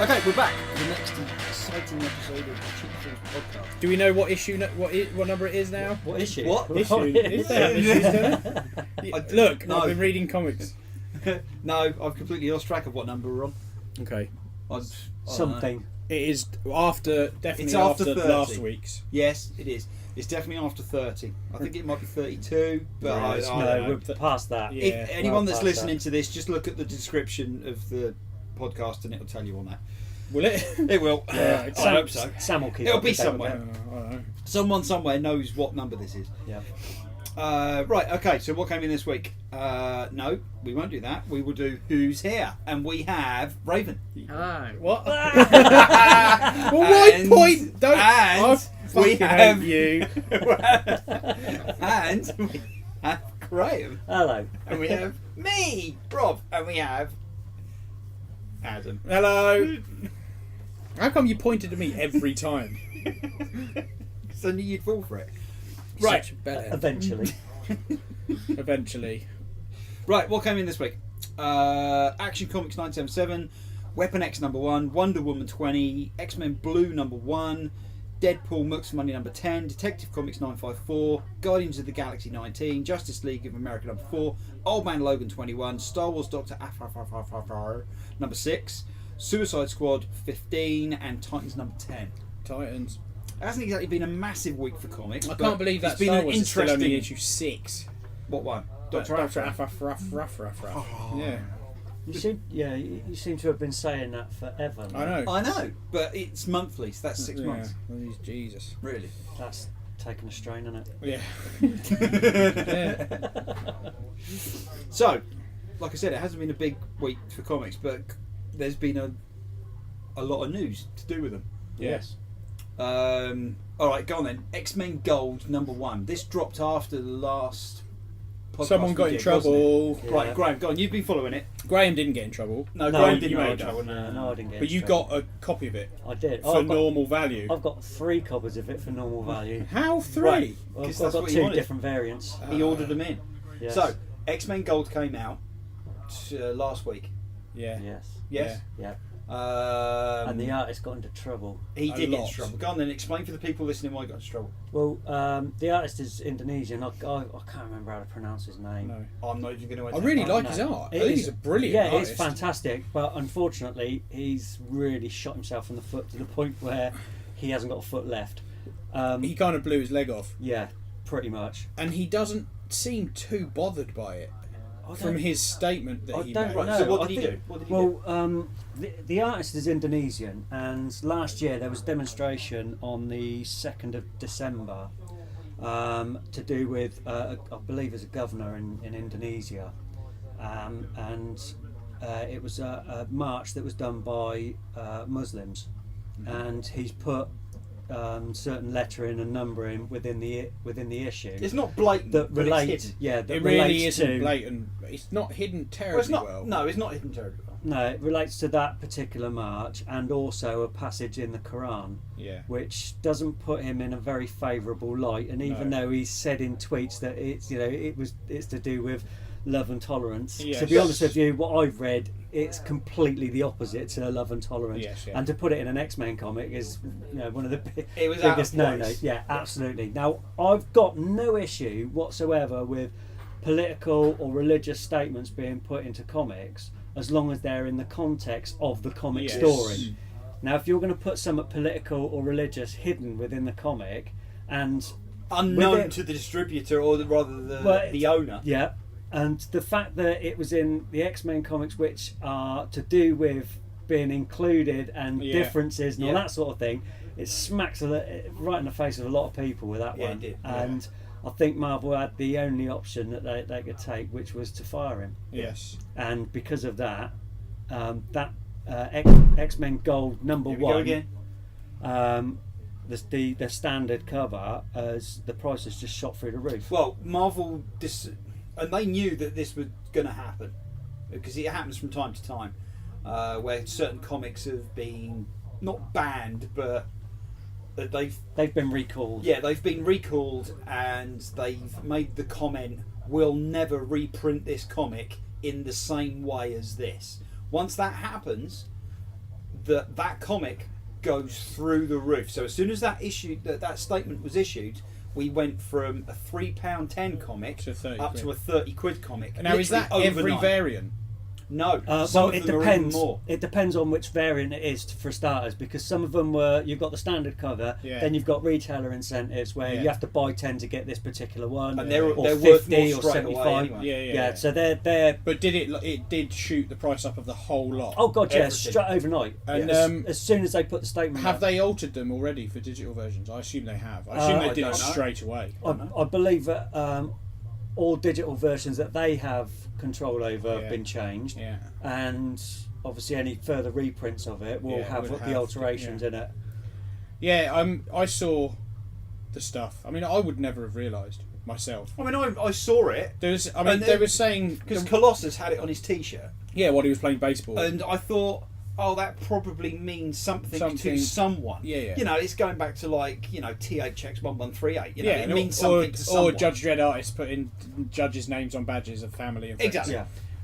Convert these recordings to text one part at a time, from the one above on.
Okay, we're back for the next exciting episode of the Cheap Thrills podcast. Do we know what issue, what number it is now? What issue? What? Issue? Is there issues there? Look, No. I've been reading comics. No, I've completely lost track of what number we're on. Okay. I don't know. Something. It is definitely It's after 30. last week's. Yes, it is. It's definitely after 30. I think it might be 32, but Right, I it's don't No, know. we're past that. Yeah. If anyone that's past listening that. to this, just look at the description of the podcast and it'll tell you on that. Will it? It will. Yeah, I hope so. Sam will keep It'll up be to date with somewhere. that. I don't know. Someone somewhere knows what number this is. Yeah. Right, okay, so what came in this week? No, we won't do that. We will do Who's Here? And we have Raven. Hello. What? Well, why And- point? Don't. and I we fucking have- hate you. And we have Graham. Hello. And we have me, Rob. And we have Adam. Hello. How come you pointed at me every time? So I knew you'd fall for it. Right. Right. Better. Eventually. Eventually. Right, what came in this week? Action Comics 977, Weapon X number 1, Wonder Woman 20, X-Men Blue number 1, Deadpool Mooks Money number 10, Detective Comics 954, Guardians of the Galaxy 19, Justice League of America number 4, Old Man Logan 21, Star Wars Doctor Aphra number 6, Suicide Squad 15, and Titans number 10. Titans. It hasn't exactly been a massive week for comics. I but can't believe that it's been Star an Wars is still only interesting. issue 6. What one? Doctor Doctor Aphra. Aphra. Yeah. You seem to have been saying that forever. I know. I know, but it's monthly, so that's 6 months. Yeah. Jesus. Really? That's taking a strain, isn't it? Yeah. So, like I said, it hasn't been a big week for comics, but there's been a lot of news to do with them. Yes. All right, go on then. X-Men Gold number 1. This dropped after the last podcast. Someone got we in did, wasn't trouble. it? Yeah. Right, Graham, go on. You've been following it. Graham didn't get in trouble, No, No, Graham you didn't made get in that. trouble. No, I didn't get but in you trouble. got a copy of it I did. for normal value. I've got 3 copies of it for normal value. How 3? Right. I've 'Cause got that's what he 2 wanted. different variants. He ordered them in. Yes. So, X-Men Gold came out last week. Yeah. Yes. Yes. Yeah. And And the artist got into trouble. he A did get lot. into trouble. Go on then, explain for the people listening why he got into trouble. Well, the artist is Indonesian. I can't remember how to pronounce his name. No. I'm not even going to. I really like no. his art. I It think is- he's a brilliant Yeah, artist. it's fantastic, but unfortunately, he's really shot himself in the foot to the point where he hasn't got a foot left. He kind of blew his leg off, Yeah, pretty much. and he doesn't seem too bothered by it I from don't- his statement that I he don't made. Right, know. so what I did he think- do? What did he do? Well, the artist is Indonesian, and last year there was a demonstration on the 2nd of December to do with, I believe, as a governor in Indonesia, and it was a march that was done by Muslims, and he's put certain lettering and numbering within the issue It's not blatant. that but relate. It's hidden. Yeah, that It really relates isn't to. blatant. It's not hidden terribly Well, it's not. well. No, it's not hidden terribly well. No, it relates to that particular march and also a passage in the Quran, Yeah. which doesn't put him in a very favourable light. And even No. though he's said in tweets that it's it's to do with love and tolerance. Yes. To be honest with you, what I've read, it's completely the opposite to love and tolerance. Yes, yeah. And to put it in an X-Men comic is one of the It was out biggest of no-nos. place. Yeah, absolutely. Now I've got no issue whatsoever with political or religious statements being put into comics as long as they're in the context of the comic Yes. story. Now, if you're going to put something political or religious hidden within the comic, and Unknown with it- to the distributor, or rather the Well, owner. yeah, and the fact that it was in the X-Men comics, which are to do with being included and Yeah. differences and all Yeah. that sort of thing, it smacks right in the face of a lot of people with that Yeah, one. it did, And I think Marvel had the only option that they could take, which was to fire him. Yes. And because of that, X-Men Gold number Here we go 1, again. the standard cover, as the price has just shot through the roof. Well, Marvel, and they knew that this was going to happen because it happens from time to time, where certain comics have been not banned, but They've been recalled. yeah, they've been recalled, and they've made the comment, "We'll never reprint this comic in the same way as this." Once that happens, that comic goes through the roof. So as soon as that statement was issued, we went from a £3.10 comic To 30 up quid. to a £30 comic. Now, is that Literally every overnight. variant? No. Well, some it of them are even depends. more. It depends on which variant it is for starters, because some of them were you've got the standard cover, Yeah. then you've got retailer incentives where Yeah. you have to buy 10 to get this particular one, And Yeah. they're or worth 50 more or straight away 75. anyway. Yeah. So they're But it did shoot the price up of the whole lot? oh god, yeah, Everything. straight overnight. And, As soon as they put the statement have out. they altered them already for digital versions? I assume they have. I assume I they did don't it know. straight away. I believe that all digital versions that they have control over Yeah. have been changed, Yeah. and obviously any further reprints of it will Yeah, have would the have, alterations yeah. in it. Yeah, I saw the stuff. I mean, I would never have realised myself. I mean, I saw it They And were saying because Colossus had it on his T-shirt, yeah, while he was playing baseball. and I thought, oh, that probably means something Something- to someone. Yeah. You know, it's going back to like THX1138. You know, yeah, it means something to someone. or Judge Dredd artists putting judges' names on badges of family and friends. Exactly.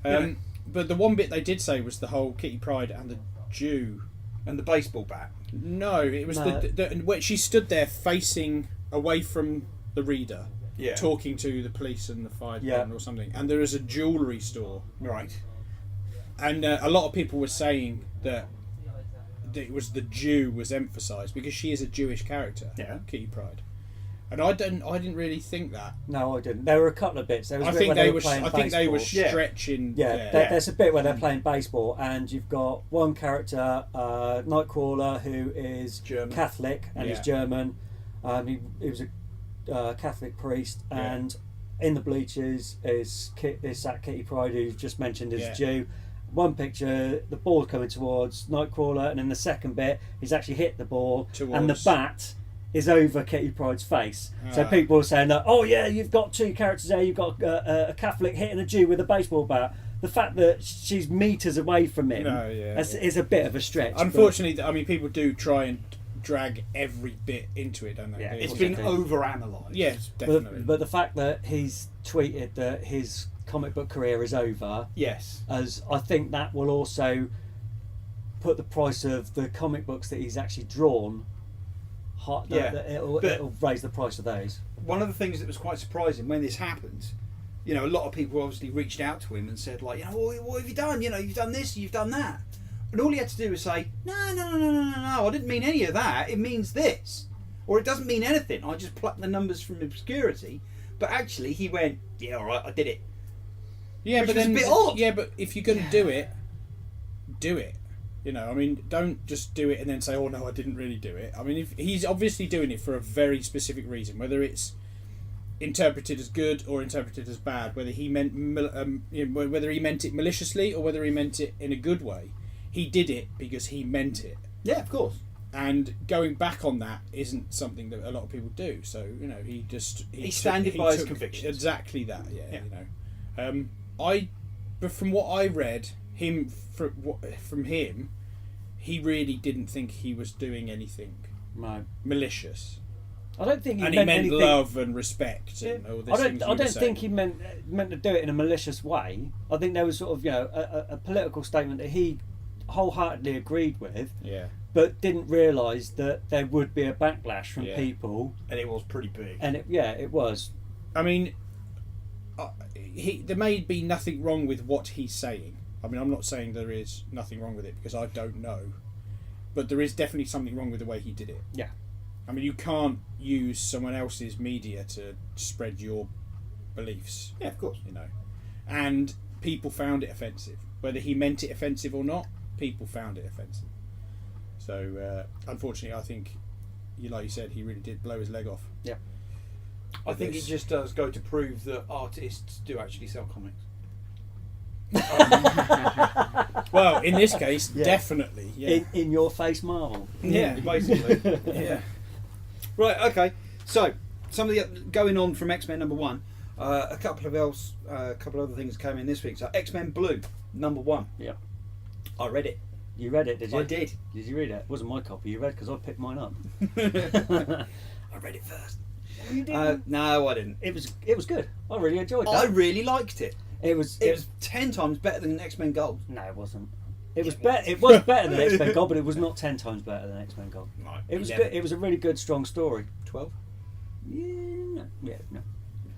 Yeah. But the one bit they did say was the whole Kitty Pryde and the Jew. And the baseball bat. No, it was No. where she stood there facing away from the reader, Yeah. talking to the police and the fire Yeah. department or something. And there is a jewellery store, Right. and a lot of people were saying that it was the Jew was emphasised because she is a Jewish character, Yeah. Kitty Pryde. And I didn't really think that. No, I didn't. There were a couple of bits. There was I a bit think where they were were. playing I think they were baseball. Yeah. stretching. Yeah, there's a bit where they're playing baseball, and you've got one character, Nightcrawler, who is German. Catholic and Yeah. he's German. He was a Catholic priest, Yeah. and in the bleachers is that Kitty Pryde, who you've just mentioned is Yeah. Jew. One picture, the ball coming towards Nightcrawler, and in the second bit, he's actually hit the ball, and the Towards- bat is over Kitty Pryde's face. So Ah. people are saying that, oh yeah, you've got two characters there. You've got a Catholic hitting a Jew with a baseball bat. The fact that she's meters away from him No, yeah. is a bit of a stretch. but- Unfortunately, I mean, people do try and drag every bit into it, don't they? Yeah, It's What's been that thing? over-analysed. Yes, definitely. but the fact that he's tweeted that his comic book career is over, Yes. as I think that will also put the price of the comic books that he's actually drawn. Yeah, It'll but- raise the price of those. One of the things that was quite surprising when this happened, you know, a lot of people obviously reached out to him and said, like, you know, what have you done? You know, you've done this, you've done that. And all he had to do was say, no, I didn't mean any of that. It means this. Or it doesn't mean anything. I just plucked the numbers from obscurity. But actually, he went, yeah, all right, I did it. yeah, which but was a then bit odd. yeah, but if you're going to do it, do it. You know, I mean, don't just do it and then say, "Oh no, I didn't really do it." I mean, if he's obviously doing it for a very specific reason, whether it's interpreted as good or interpreted as bad, whether he meant whether he meant it maliciously or whether he meant it in a good way, he did it because he meant it. Yeah, of course. And going back on that isn't something that a lot of people do. So you know, he standing by his convictions. Exactly that. Yeah. Yeah. You know, but from what I read, from him, he really didn't think he was doing anything No, malicious, I don't think he and meant he meant anything. love and respect and all this. I don't think he meant to do it in a malicious way. I think there was sort of a political statement that he wholeheartedly agreed with, Yeah. but didn't realise that there would be a backlash from Yeah. people, And it was pretty big. and it was. I mean, there may be nothing wrong with what he's saying. I mean, I'm not saying there is nothing wrong with it because I don't know, but there is definitely something wrong with the way he did it. Yeah. I mean, you can't use someone else's media to spread your beliefs, Yeah, of course. you know. And people found it offensive. Whether he meant it offensive or not, people found it offensive. So, unfortunately, I think, like you said, he really did blow his leg off. Yeah. I think it this. just does go to prove that artists do actually sell comics. Well, in this case, Yeah. definitely. Yeah. In your face, Marvel. Yeah, basically. Yeah. Right, okay. So, some of the going on from X-Men #1, a couple of other things came in this week. So, X-Men Blue #1. Yeah. I read it. You read it, did you? I did. Did you read it? It wasn't my copy you read because I picked mine up. I read it first. You didn't. No, I didn't. It was good. I really enjoyed I that. really liked it. It was 10 times better than X-Men Gold. No, it wasn't. It was better. It was better than X-Men Gold, but it was not 10 times better than X-Men Gold. Right, It was 11. good. It was a really good, strong story. 12. No.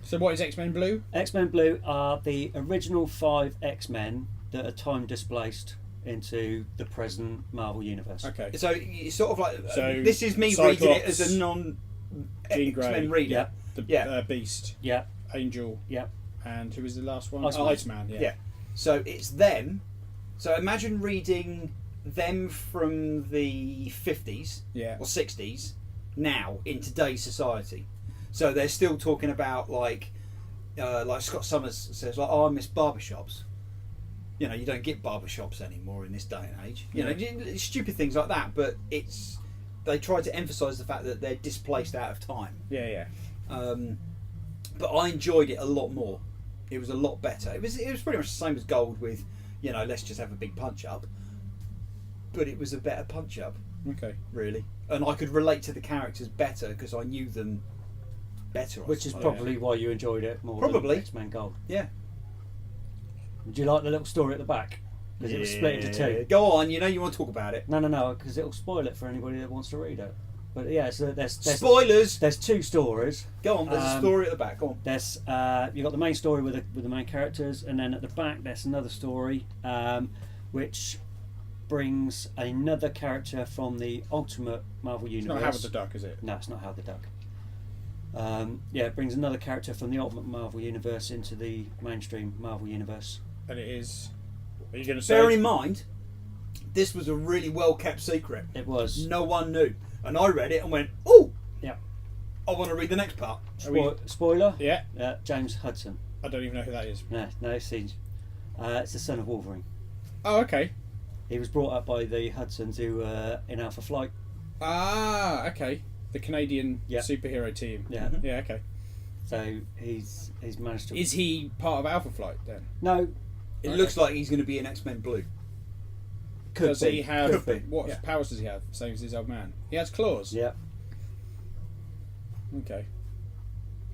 So what is X-Men Blue? X-Men Blue are the original 5 X-Men that are time displaced into the present Marvel universe. Okay. So it's sort of like So, this is me Cyclops, reading it as a non Jean Grey. X-Men reader. Yeah. The Yeah. Beast, Yeah, Angel, yeah. and who was the last one? Iceman. Iceman. Yeah. Yeah. So it's them. So imagine reading them from the 50s Yeah. or 60s now in today's society. So they're still talking about like Scott Summers says, like, oh, I miss barbershops. You know, you don't get barbershops anymore in this day and age. You know, stupid things like that. But they try to emphasise the fact that they're displaced out of time. Yeah. But I enjoyed it a lot more. It was a lot better. It was pretty much the same as Gold with, you know, let's just have a big punch up. But it was a better punch up, Okay. really, and I could relate to the characters better because I knew them better. I Which is suppose. probably why you enjoyed it more Probably. than X-Men Gold. Yeah. Do you like the little story at the back? Because it was split into 2. Go on, you know you want to talk about it. No, because it'll spoil it for anybody that wants to read it. But yeah, so there's Spoilers. There's 2 stories. Go on. There's a story at the back. Go on. There's you got the main story with the main characters, and then at the back there's another story, which brings another character from the Ultimate Marvel It's universe. not Howard the Duck, is it? No, it's not Howard the Duck. It brings another character from the Ultimate Marvel universe into the mainstream Marvel universe. And it is. Are you going to say? Bear in mind, this was a really well kept secret. It was. No one knew, and I read it and went, "Oh, Yeah. I want to read the next part." Spoiler. Yeah. James Hudson. I don't even know who that is. No, it's the son of Wolverine. Oh, okay. He was brought up by the Hudsons who were in Alpha Flight. Ah, okay. The Canadian Yeah. superhero team. Yeah. Yeah. Okay. So he's managed to. Is he part of Alpha Flight then? No, It Okay. looks like he's going to be in X-Men Blue. could Does be. he have Could be. what Yeah. powers does he have? Same as his old man. He has claws. Yeah. Okay.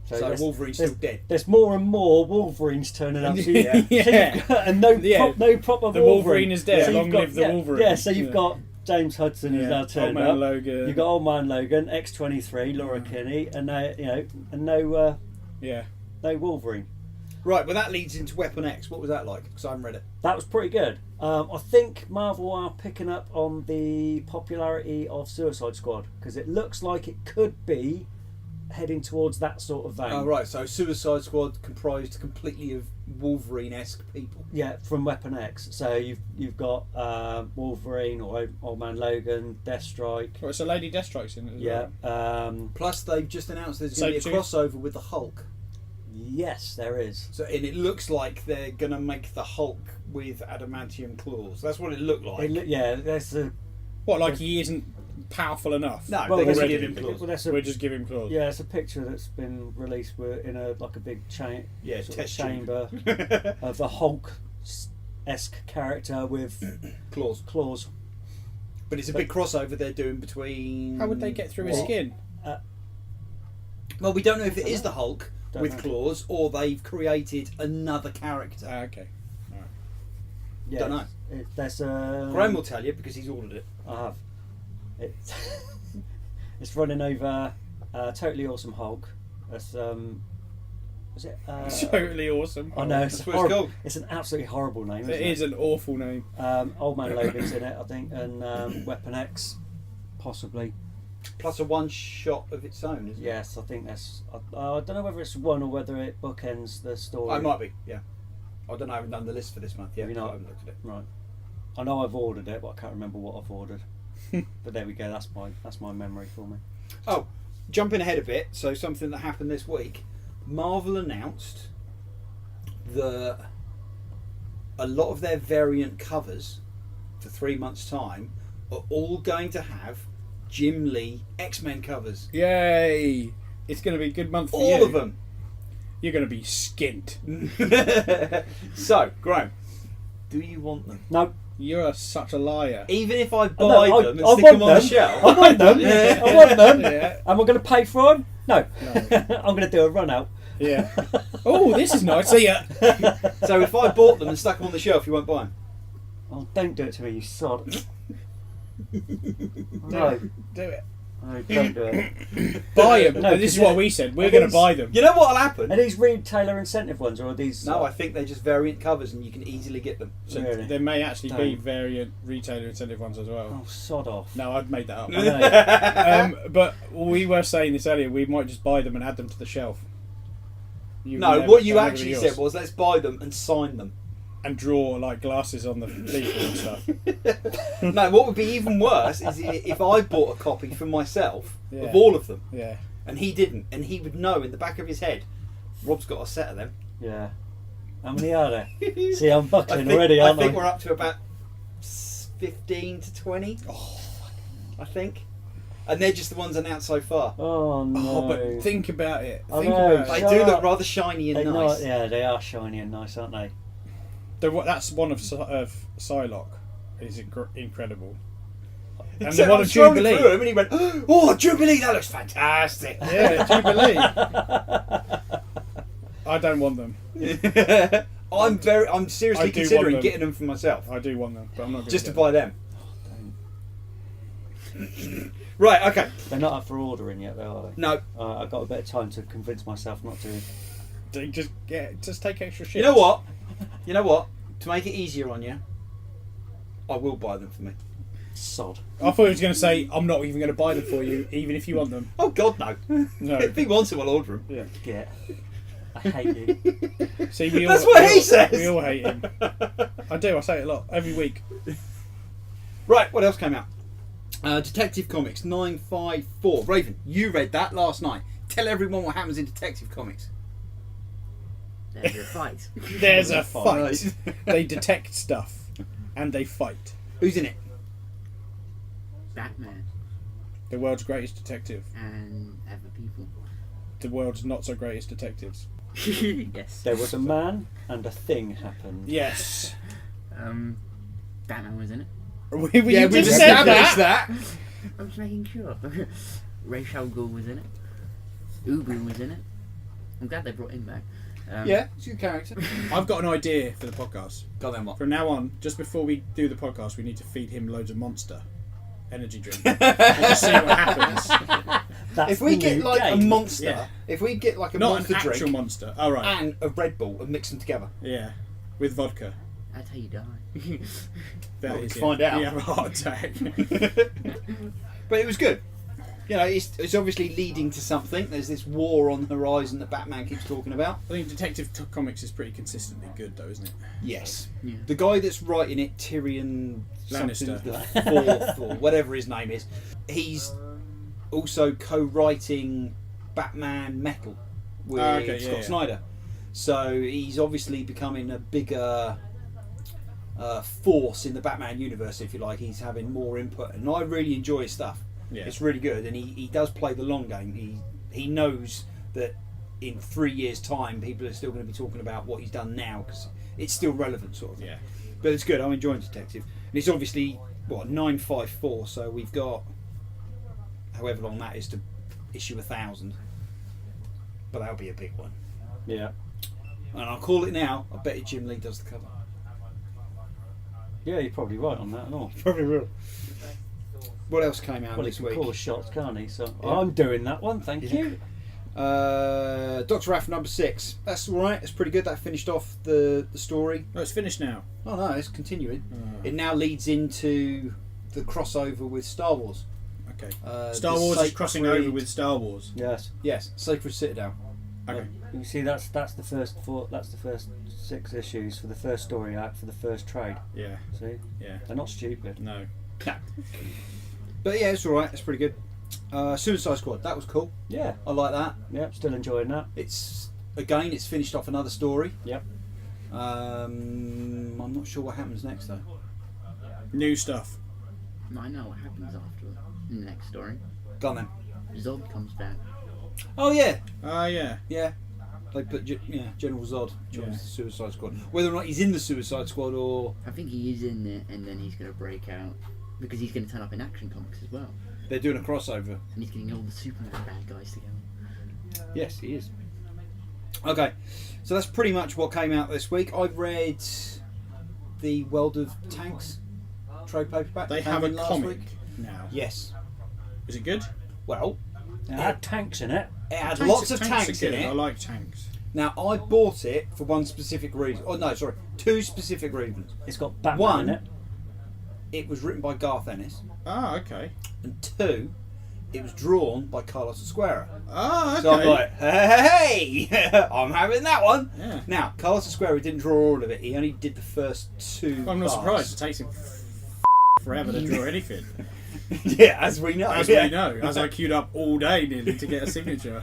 So there's- Wolverine's there's- still dead. There's more and more Wolverines turning up. So Yeah. you've got, and no proper The Wolverine. Wolverine is dead, So long you've got- live the yeah, Wolverine. Yeah, so you've Yeah. got James Hudson who's now Old turned Man up. Logan. You've got Old Man Logan, X-23, Laura Kinney, and no Yeah. Wolverine. Right, well that leads into Weapon X. What was that like? Because I haven't read it. That was pretty good. I think Marvel are picking up on the popularity of Suicide Squad because it looks like it could be heading towards that sort of vein. Oh, right, so Suicide Squad comprised completely of Wolverine-esque people. Yeah, from Weapon X. So you've got Wolverine or Old Man Logan, Deathstrike. Oh, so Lady Deathstrike's in it as Yeah. well. Plus, they've just announced there's going to be a Sabretooth. crossover with the Hulk. Yes, there is. So, and it looks like they're going to make the Hulk with adamantium claws. That's what it looked like. There's a What, like he isn't powerful enough? No, well, they're there's going a- to give him claws. well, there's a- We'll just give him claws. yeah, it's a picture that's been released in a big Yeah, sort of test tube. chamber of the Hulk-esque character with Claws. claws. But it's a big crossover they're doing between... How would they get through his What? skin? Well, we don't know if it is the Hulk Don't with know. claws or they've created another character. Okay. Yeah, Don't know. There's Graham will tell you because he's ordered it. I have. It's it's running over Totally Awesome Hulk. That's was it? Totally awesome. I know it's, That's what it's called. it's an absolutely horrible name. Isn't It is an awful name. Old Man Logan's in it, I think, and Weapon X, possibly. Plus a one shot of its own, isn't it? Yes, I think that's. I don't know whether it's one or whether it bookends the story. Oh, it might be, yeah. I don't know, I haven't done the list for this month yet. Have you not? I haven't looked at it. Right. I know I've ordered it, but I can't remember what I've ordered. But there we go. That's my memory for me. Oh, jumping ahead a bit, so something that happened this week. Marvel announced that a lot of their variant covers for 3 months' time are all going to have Jim Lee X-Men covers. Yay! It's going to be a good month for you. All of them. You're going to be skint. So, Graham, do you want them? No. You're such a liar. Even if I No, buy I- them and I stick want them on the them. shelf? I want them. Yeah. I want them. Yeah. Am I going to pay for them? No. No. I'm going to do a run out. Yeah. Oh, this is nice. See ya. So if I bought them and stuck them on the shelf, you won't buy them? Oh, don't do it to me, you sod. No, Do it. no, don't do it. Buy them. No, This is 'cause what it- we said. We're it going to is- buy them. You know what'll happen? Are these retailer incentive ones, or are these? No, I think they're just variant covers, and you can easily get them. So Really? there may actually be Don't. variant retailer incentive ones as well. Oh, sod off. No, I've made that up. I know. But we were saying this earlier. We might just buy them and add them to the shelf. No, what you actually said was, let's buy them and sign them. and draw like glasses on the people and stuff. No, what would be even worse is if I bought a copy for myself Yeah. of all of them, Yeah. and he didn't, and he would know in the back of his head, Rob's got a set of them. Yeah. How many are there? See, I'm buckling I already, aren't I think I? we're up to about 15 to 20. I think. And they're just the ones announced so far. Oh no. Oh, but think about it. I Think know. about They it. Shut do look up. rather shiny and They nice. yeah, they are shiny and nice, aren't they? That's one of Psylocke. Is incredible. And Except the one I of was scrolling Jubilee. through 'em and he went, "Oh, Jubilee, that looks fantastic." Yeah, Jubilee. I don't want them. I'm seriously I do want considering them. getting them for myself, I do want them, but I'm not going just to get buy them. Right, okay. They're not up for ordering yet, though, are they? No, I've got a bit of time to convince myself not to. them. Just take extra shit. you know what? You know what? To make it easier on you, I will buy them for me. Sod. I thought he was going to say, I'm not even going to buy them for you, even if you want them. Oh God, no! No. If he wants them, I'll order them. Yeah. Yeah. I hate you. See, we That's all, what we he all- says. We all hate him. I do. I say it a lot every week. Right, what else came out? Detective Comics 954. Raven, you read that last night. Tell everyone what happens in Detective Comics. There's a fight. There's a fight. Right. They detect stuff, and they fight. Who's in it? Batman The world's greatest detective. and other people. The world's not so greatest detectives. Yes. There was a man and a thing happened. Yes. Batman was in it. We Yeah, we just said established that. that. I'm just making sure. Ra's al Ghul was in it. Ubu was in it. I'm glad they brought him back. Yeah, it's a good character. I've got an idea for the podcast. Go then, what? From now on, just before we do the podcast, we need to feed him loads of Monster energy drink and just see what happens. That's If we the get new like a game. monster, Yeah. if we get like a Not monster an actual drink monster. Oh right. and a Red Bull and mix them together. Yeah. With vodka. That's how you die. That Well, is to it. find out. You have a heart attack. But it was good. You know, it's obviously leading to something. There's this war on the horizon that Batman keeps talking about. I think Detective Comics is pretty consistently good, though, isn't it? Yes. Yeah. The guy that's writing it, Tyrion something Lannister. the fourth or whatever his name is, he's also co-writing Batman Metal with Okay, Scott yeah. Snyder. So he's obviously becoming a bigger force in the Batman universe, if you like. He's having more input, and I really enjoy his stuff. Yeah. It's really good, and he does play the long game. He knows that in 3 years' time, people are still going to be talking about what he's done now because it's still relevant, sort of. Yeah. But it's good. I'm enjoying Detective, and it's obviously 954. So we've got however long that is to issue 1,000, but that'll be a big one. Yeah. And I'll call it now. I bet you Jim Lee does the cover. Yeah, you're probably right on that and all. Probably will. What else came out Well, he this can week? cause shots, can't he? So Yeah. I'm doing that one, thank Yeah. you. Dr. Raff number 6. That's all right. It's pretty good. That finished off the story. No, it's finished now. Oh no, it's continuing. Oh. It now leads into the crossover with Star Wars. Okay. The Star Wars is Sacred- crossing over with Star Wars. Yes. Yes, Sacred Citadel. Okay. You see, that's the first 4. That's the first 6 issues for the first story arc for the first trade. Yeah. See, Yeah. they're not stupid. No. But yeah, it's all right. It's pretty good. Suicide Squad. That was cool. Yeah. I like that. Yep. Still enjoying that. It's it's finished off another story. Yep. I'm not sure what happens next though. New stuff. I know what happens after in the next story. Go on then. Zod comes back. Oh yeah, Yeah. yeah. They put General Zod joins Yeah. the Suicide Squad. Whether or not he's in the Suicide Squad or I think he is in there, and then he's going to break out because he's going to turn up in Action Comics as well, they're doing a crossover. and he's getting all the Superman bad guys together. Yes, he is. Okay, so that's pretty much what came out this week. I've read the World of Tanks trade paperback. They that have came a in last comic week. now. Yes. Is it good? Well, It had tanks in it. it had Tanks- lots of tanks are in good. I it. like tanks. Now, I bought it for one specific reason. Oh, no, sorry. Two specific reasons. It's got Batman One, in it. It was written by Garth Ennis. Ah, okay. And two, it was drawn by Carlos Esquerra. Ah, okay. So I'm like, hey, I'm having that one. Yeah. Now, Carlos Esquerra didn't draw all of it. He only did the first two. I'm not parts. surprised. It takes him forever to draw anything. Yeah, as we know. As yeah. we know. As I queued up all day nearly to get a signature.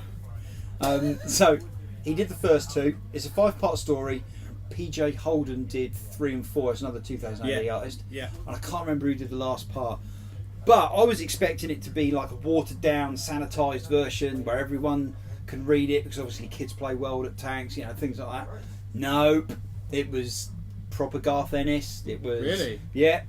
So he did the first two. It's a 5-part story. PJ Holden did 3 and 4. It's another 2008 artist. Yeah. And I can't remember who did the last part. But I was expecting it to be like a watered down, sanitised version where everyone can read it because obviously kids play World at Tanks, things like that. Nope. It was proper Garth Ennis. It was. Really? Yeah.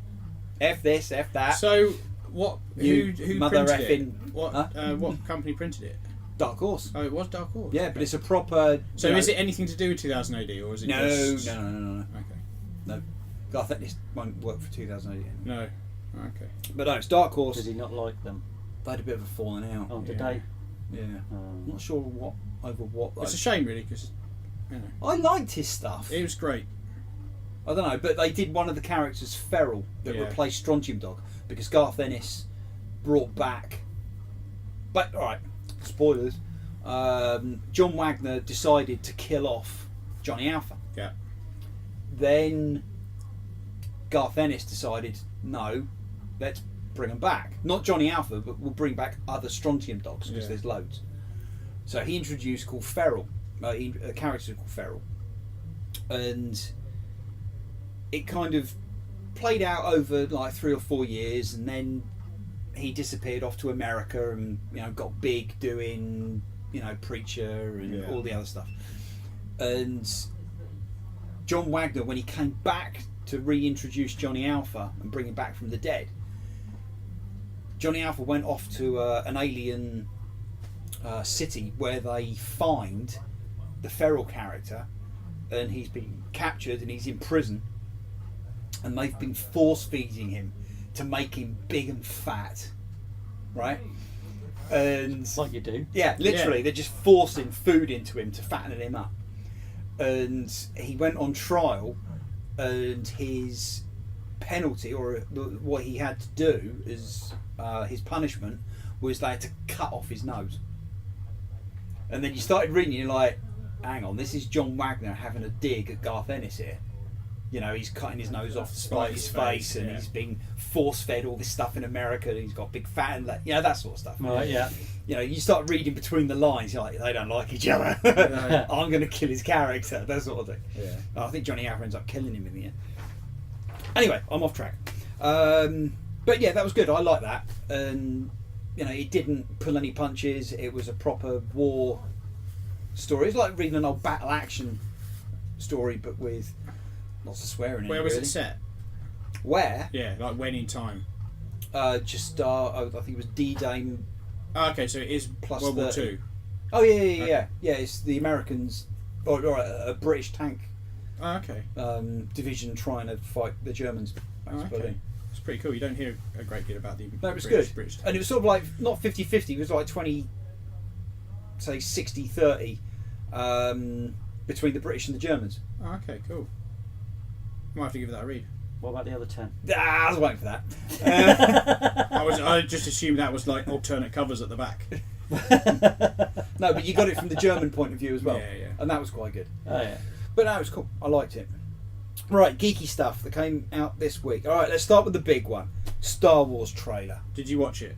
F this, F that. So, what? You Who mother printed it? effing- What? Huh? What company printed it? Dark Horse. Oh, it was Dark Horse. Yeah, but it's a proper. So, you know- is it anything to do with 2000 AD, or is it No, just... no. Okay. No. Garth Ennis won't work for 2008. No. Okay. But no, it's Dark Horse. Did he not like them? They had a bit of a falling out. Oh, did Yeah. they? Yeah. Oh. I'm not sure over what. It's a shame, really, because I liked his stuff. it was great. I don't know, but they did one of the characters feral that Yeah. replaced Strontium Dog because Garth Ennis brought back. But alright, spoilers. John Wagner decided to kill off Johnny Alpha. Yeah. Then Garth Ennis decided, no, let's bring them back. Not Johnny Alpha, but we'll bring back other Strontium Dogs because Yeah. there's loads. So he introduced called Feral, a character called Feral, and it kind of played out over like 3 or 4 years, and then he disappeared off to America and got big doing Preacher and Yeah. all the other stuff. And John Wagner, when he came back to reintroduce Johnny Alpha and bring him back from the dead, Johnny Alpha went off to an alien city where they find the feral character, and he's been captured and he's in prison, and they've been force feeding him to make him big and fat, right? And Like you do. yeah, literally, Yeah. they're just forcing food into him to fatten him up. And he went on trial, and his penalty, or what he had to do as his punishment, was they had to cut off his nose. And then you started reading, you're like, hang on, this is John Wagner having a dig at Garth Ennis here. He's cutting his nose off to spite his face, and yeah. he's being force-fed all this stuff in America, and he's got big fat, and that sort of stuff. Right, yeah. You start reading between the lines, you're like, they don't like each other. No. I'm going to kill his character, that sort of thing. Yeah. I think Johnny Alpha ends up killing him in the end. Anyway, I'm off track. But yeah, that was good. I like that. And, it didn't pull any punches. It was a proper war story. It's like reading an old battle action story, but with lots of swearing in Where it, was really. it set? Where? Yeah, like when in time? I think it was D-Day. Oh, okay, so it is Plus World War 30. Two. Oh, yeah. Yeah, it's the Americans, or a British tank Oh, okay. division trying to fight the Germans back Oh, to okay. Berlin. It's pretty cool. You don't hear a great deal about the No, it was British, good. British And it was sort of like, not 50-50, it was like 60-30 between the British and the Germans. Oh, okay, cool. I might have to give that a read. What about the other 10? I was waiting for that. I just assumed that was like alternate covers at the back. No, but you got it from the German point of view as well. Yeah. And that was quite good. Oh, yeah. But no, it was cool. I liked it. Right, geeky stuff that came out this week. Alright, let's start with the big one. Star Wars trailer. Did you watch it?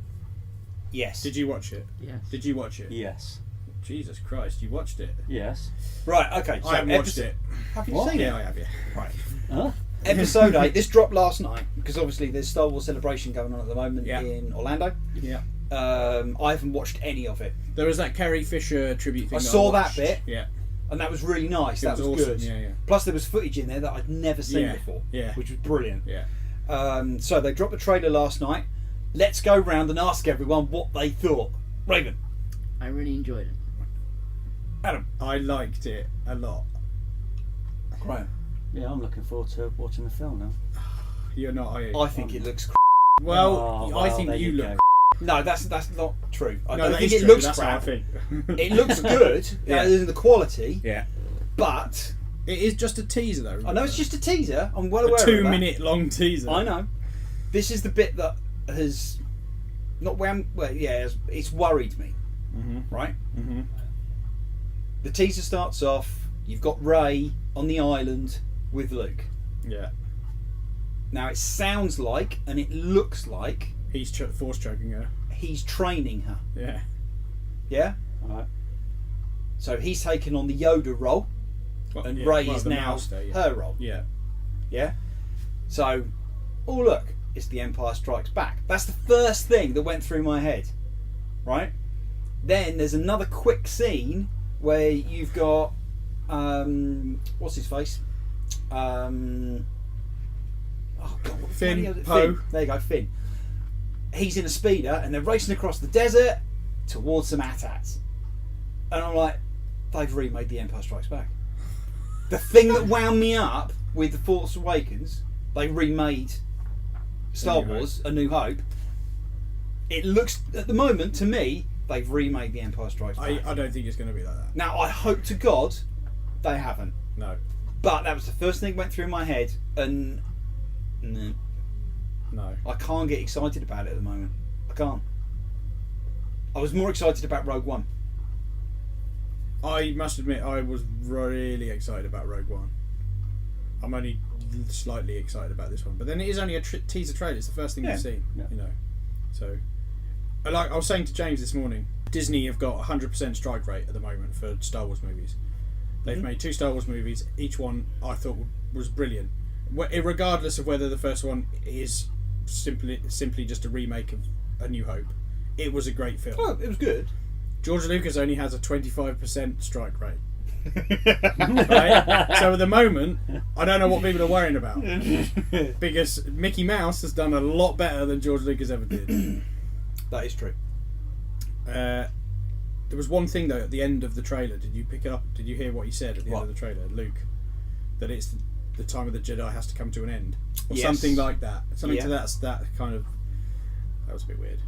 Yes. Did you watch it? Yes. Did you watch it? Yes. Jesus Christ, you watched it? Yes. Right, okay. So I haven't watched it. Have you What? seen Yeah, it? I have, yeah. Right. Huh? Episode 8. This dropped last night because obviously there's Star Wars Celebration going on at the moment Yeah. in Orlando. Yeah. I haven't watched any of it. There was that Carrie Fisher tribute thing. I that saw that watched. bit. Yeah. And that was really nice. It That was awesome. good. Yeah. Plus there was footage in there that I'd never seen Yeah, before. yeah. Which was brilliant. Yeah. So they dropped the trailer last night. Let's go round and ask everyone what they thought. Raven. I really enjoyed it. Adam. I liked it a lot. Graham. Yeah, I'm looking forward to watching the film now. You're not, are you? I think it looks. Well, I think there you look. go. No, that's not true. I No, don't that think is it true. looks That's how I crap. think. It looks good. Yeah. In the quality, Yeah. but It is just a teaser, though. I know it's just a teaser. I'm well aware a of that. 2-minute long teaser. I know. This is the bit that has not wound. Well, yeah, it's worried me. Right. Mm-hmm. The teaser starts off. You've got Ray on the island with Luke. Yeah. Now it sounds like, and it looks like, He's force choking her. he's training her. Yeah. Yeah. All right. So he's taken on the Yoda role, and Ray is the now master, yeah. her role. Yeah. Yeah. So, oh look, it's The Empire Strikes Back. That's the first thing that went through my head. Right. Then there's another quick scene where you've got what's his face? Oh God, what's Finn, the name? Poe. Finn. There you go, Finn. He's in a speeder and they're racing across the desert towards some AT-ATs. And I'm like, they've remade The Empire Strikes Back. The thing that wound me up with The Force Awakens, they remade Star Wars, A New Hope. It looks, at the moment, to me, they've remade The Empire Strikes Back. I don't think it's going to be like that. Now, I hope to God they haven't. No. But that was the first thing that went through my head, and No. I can't get excited about it at the moment. I can't. I was more excited about Rogue One. I must admit, I was really excited about Rogue One. I'm only slightly excited about this one, but then it is only a teaser trailer. It's the first thing Yeah. you've seen, Yeah. you know. So, I was saying to James this morning, Disney have got 100% strike rate at the moment for Star Wars movies. They've made 2 Star Wars movies. Each one I thought was brilliant, regardless of whether the first one is simply just a remake of A New Hope. It was a great film. Oh, it was good. George Lucas only has a 25% strike rate. Right? So at the moment, I don't know what people are worrying about, because Mickey Mouse has done a lot better than George Lucas ever did. That is true. There was one thing though at the end of the trailer. Did you pick it up? Did you hear what he said at the end of the trailer, Luke? That it's the time of the Jedi has to come to an end, or something like that. Something to that kind of. That was a bit weird.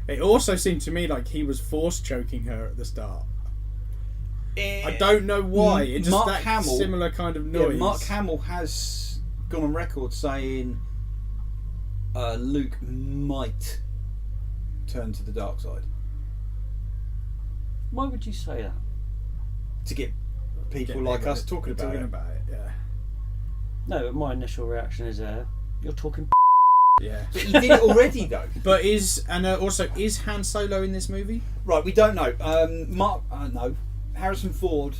It also seemed to me like he was force choking her at the start. I don't know why. It just Mark that Hamill, similar kind of noise. Yeah, Mark Hamill has gone on record saying Luke might turn to the dark side Why would you say that? to get people Get like people us talking about it. Yeah. No, my initial reaction is, you're talking. Yeah. But he did it already though. But is Han Solo in this movie? Right, we don't know. No. Harrison Ford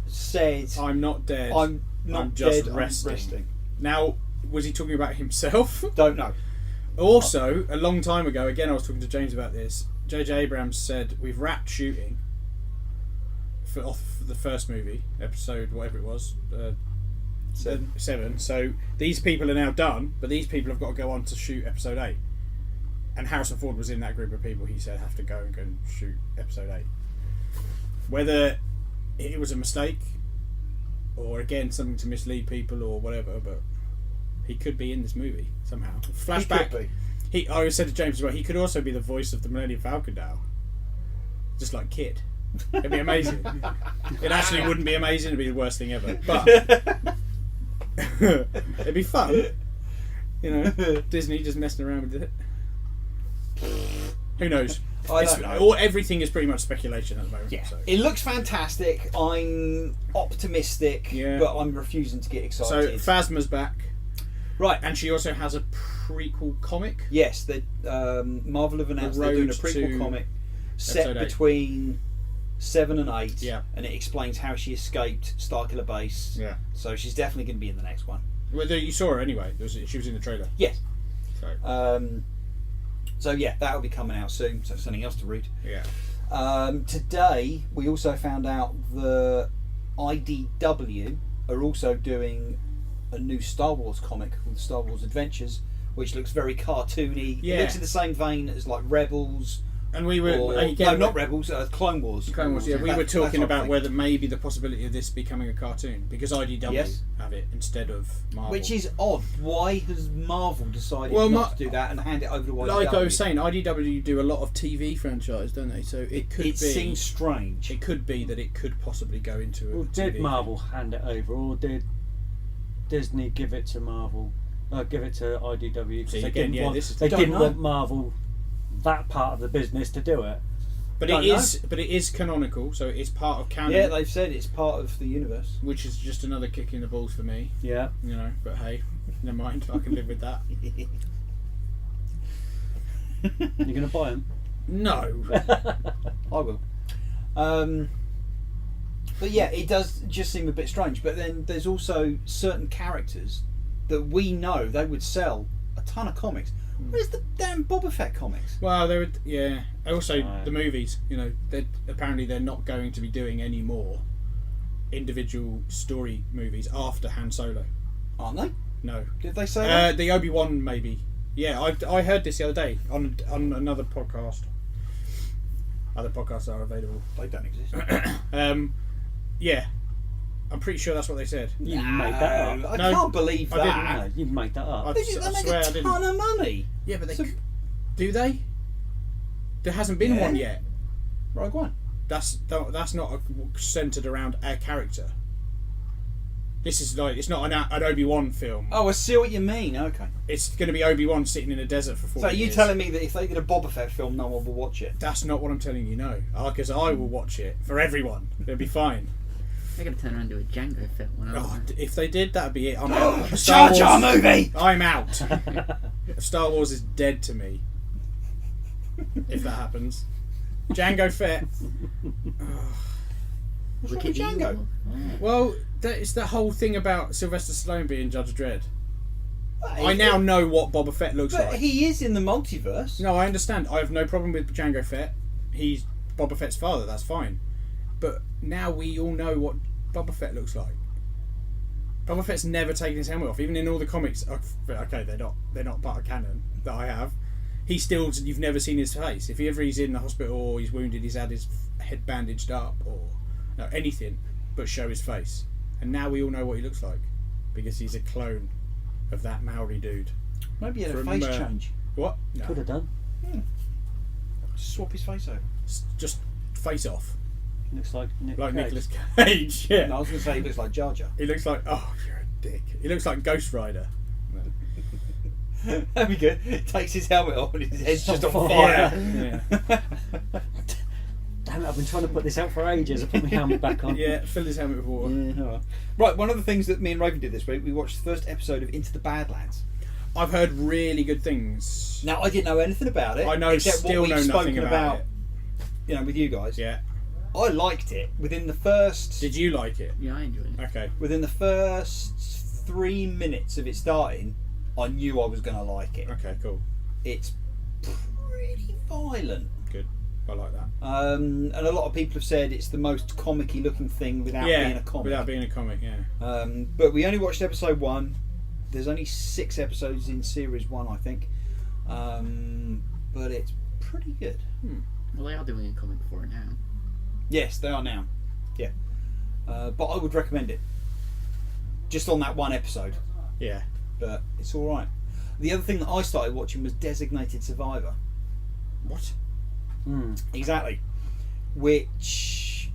said, I'm not dead. I'm not I'm just dead, resting. I'm resting. Now, was he talking about himself? Don't know. Also, a long time ago, again, I was talking to James about this. J.J. Abrams said we've wrapped shooting off the first movie, episode whatever it was, 7. So these people are now done, but these people have got to go on to shoot episode 8. And Harrison Ford was in that group of people. He said have to go and shoot episode 8. Whether it was a mistake or again something to mislead people or whatever, but he could be in this movie somehow. Flashback. He could be. I said to James as well, he could also be the voice of the Millennium Falcon now. Just like Kid. It'd be amazing. It actually wouldn't be amazing, it'd be the worst thing ever. But it'd be fun. You know, Disney just messing around with it. Who knows? I don't know. Everything is pretty much speculation at the moment. Yeah, So. it looks fantastic. I'm optimistic, but I'm refusing to get So excited. Phasma's back. Right. And she also has a prequel comic. Yes, the Marvel have announced they're doing a prequel comic set between 7 and 8. Yeah. And it explains how she escaped Starkiller Base. Yeah. So she's definitely going to be in the next one. Well, you saw her anyway. She was in the trailer. Yes. So. So yeah, that'll be coming out soon. So something else to read. Yeah. Today we also found out the IDW are also doing a new Star Wars comic called Star Wars Adventures, which looks very cartoony. Yeah. It looks in the same vein as like Rebels And we were Or, again, no, not Rebels. Clone Wars. Clone Wars, yeah, we were That's talking what I about think. whether maybe the possibility of this becoming a cartoon because IDW Yes. have it instead of Marvel. Which is odd. Why has Marvel decided Well, not to do that and hand it over to IDW? like I was saying, IDW do a lot of TV franchise, don't they? So it could it be. seems strange. It could be that it could possibly go into a Well, did TV. Marvel hand it over, or did Disney give it to Marvel? Give it to IDW because See, they again, didn't yeah, want this is- they Don't didn't know. want Marvel that part of the business to do it. But Don't it is canonical, so it's part of canon. Yeah, they've said it's part of the universe. which is just another kick in the balls for me, Yeah. you know. But hey, never mind. I can live with that. You're gonna buy them? No. I will. But yeah, it does just seem a bit strange. But then there's also certain characters that we know they would sell a ton of comics. Where's the damn Boba Fett comics? Well, they would. Yeah. Also, Right. the movies. You know, apparently they're not going to be doing any more individual story movies after Han Solo. Aren't they? No. Did they say that? The Obi-Wan maybe. Yeah, I heard this the other day on another podcast. Other podcasts are available. They don't exist. Yeah, I'm pretty sure that's what they said. You made that up. I No, can't believe I that. didn't. No, you made that up. They, just, I they make swear I a didn't. ton of money. Yeah, but So- do they? There hasn't been Yeah. one yet. Rogue One. That's not centered around a character. This is like it's not an Obi-Wan film. Oh, I see what you mean. Okay. It's going to be Obi-Wan sitting in a desert for 40 So you years. telling me that if they did a Boba Fett film, no one will watch it? That's not what I'm telling you. No, because I will watch it for everyone. It'll be fine. They're going to turn around and do a Django film. Oh, if they did, that'd be it. I'm out. Jar Jar movie. I'm out. Star Wars is dead to me. If that happens, Django Fett. What's wrong Look with at Django? you. Well, it's the whole thing about Sylvester Stallone being Judge Dredd. I Well, now know what Boba Fett looks But like. he is in the multiverse. No, I understand. I have no problem with Django Fett. He's Boba Fett's father. That's fine. But now we all know what Boba Fett looks like. Boba Fett's never taken his helmet off, even in all the comics. Okay, they're not part of canon that I have. He still, you've never seen his face. If he's in the hospital or he's wounded, he's had his head bandaged up or anything, but show his face. And now we all know what he looks like because he's a clone of that Maori dude. Maybe he had a From, face change. What? No. Could have done. Swap his face over. Just face off. Looks like Nick Like Cage. Nicolas Cage. Yeah. No, I was going to say he looks like Jar Jar. He looks like, oh, you're a dick. He looks like Ghost Rider. That'd be good. Takes his helmet off and his head's just on on fire. Yeah. Damn it! I've been trying to put this out for ages. I put my helmet back on. Yeah, fill his helmet with water. Yeah, alright. Right, one of the things that me and Raven did this week, we watched the first episode of Into the Badlands. I've heard really good things. Now, I didn't know anything about it. I know, except still what know we've nothing spoken about it. You know, with you guys. Yeah. I liked it. Within the first Did you like it? Yeah, I enjoyed it. Okay. within the first 3 minutes of it starting, I knew I was going to like it. Okay, cool. It's pretty violent. Good. I like that. And a lot of people have said it's the most comic-y looking thing without being a comic. Without being a comic, yeah. But we only watched episode 1. There's only 6 episodes in series 1, I think. But it's pretty good. Well, they are doing a comic for it now. Yes, they are now. Yeah. But I would recommend it. Just on that one episode. Yeah. But it's alright. The other thing that I started watching was Designated Survivor. What? Exactly. Which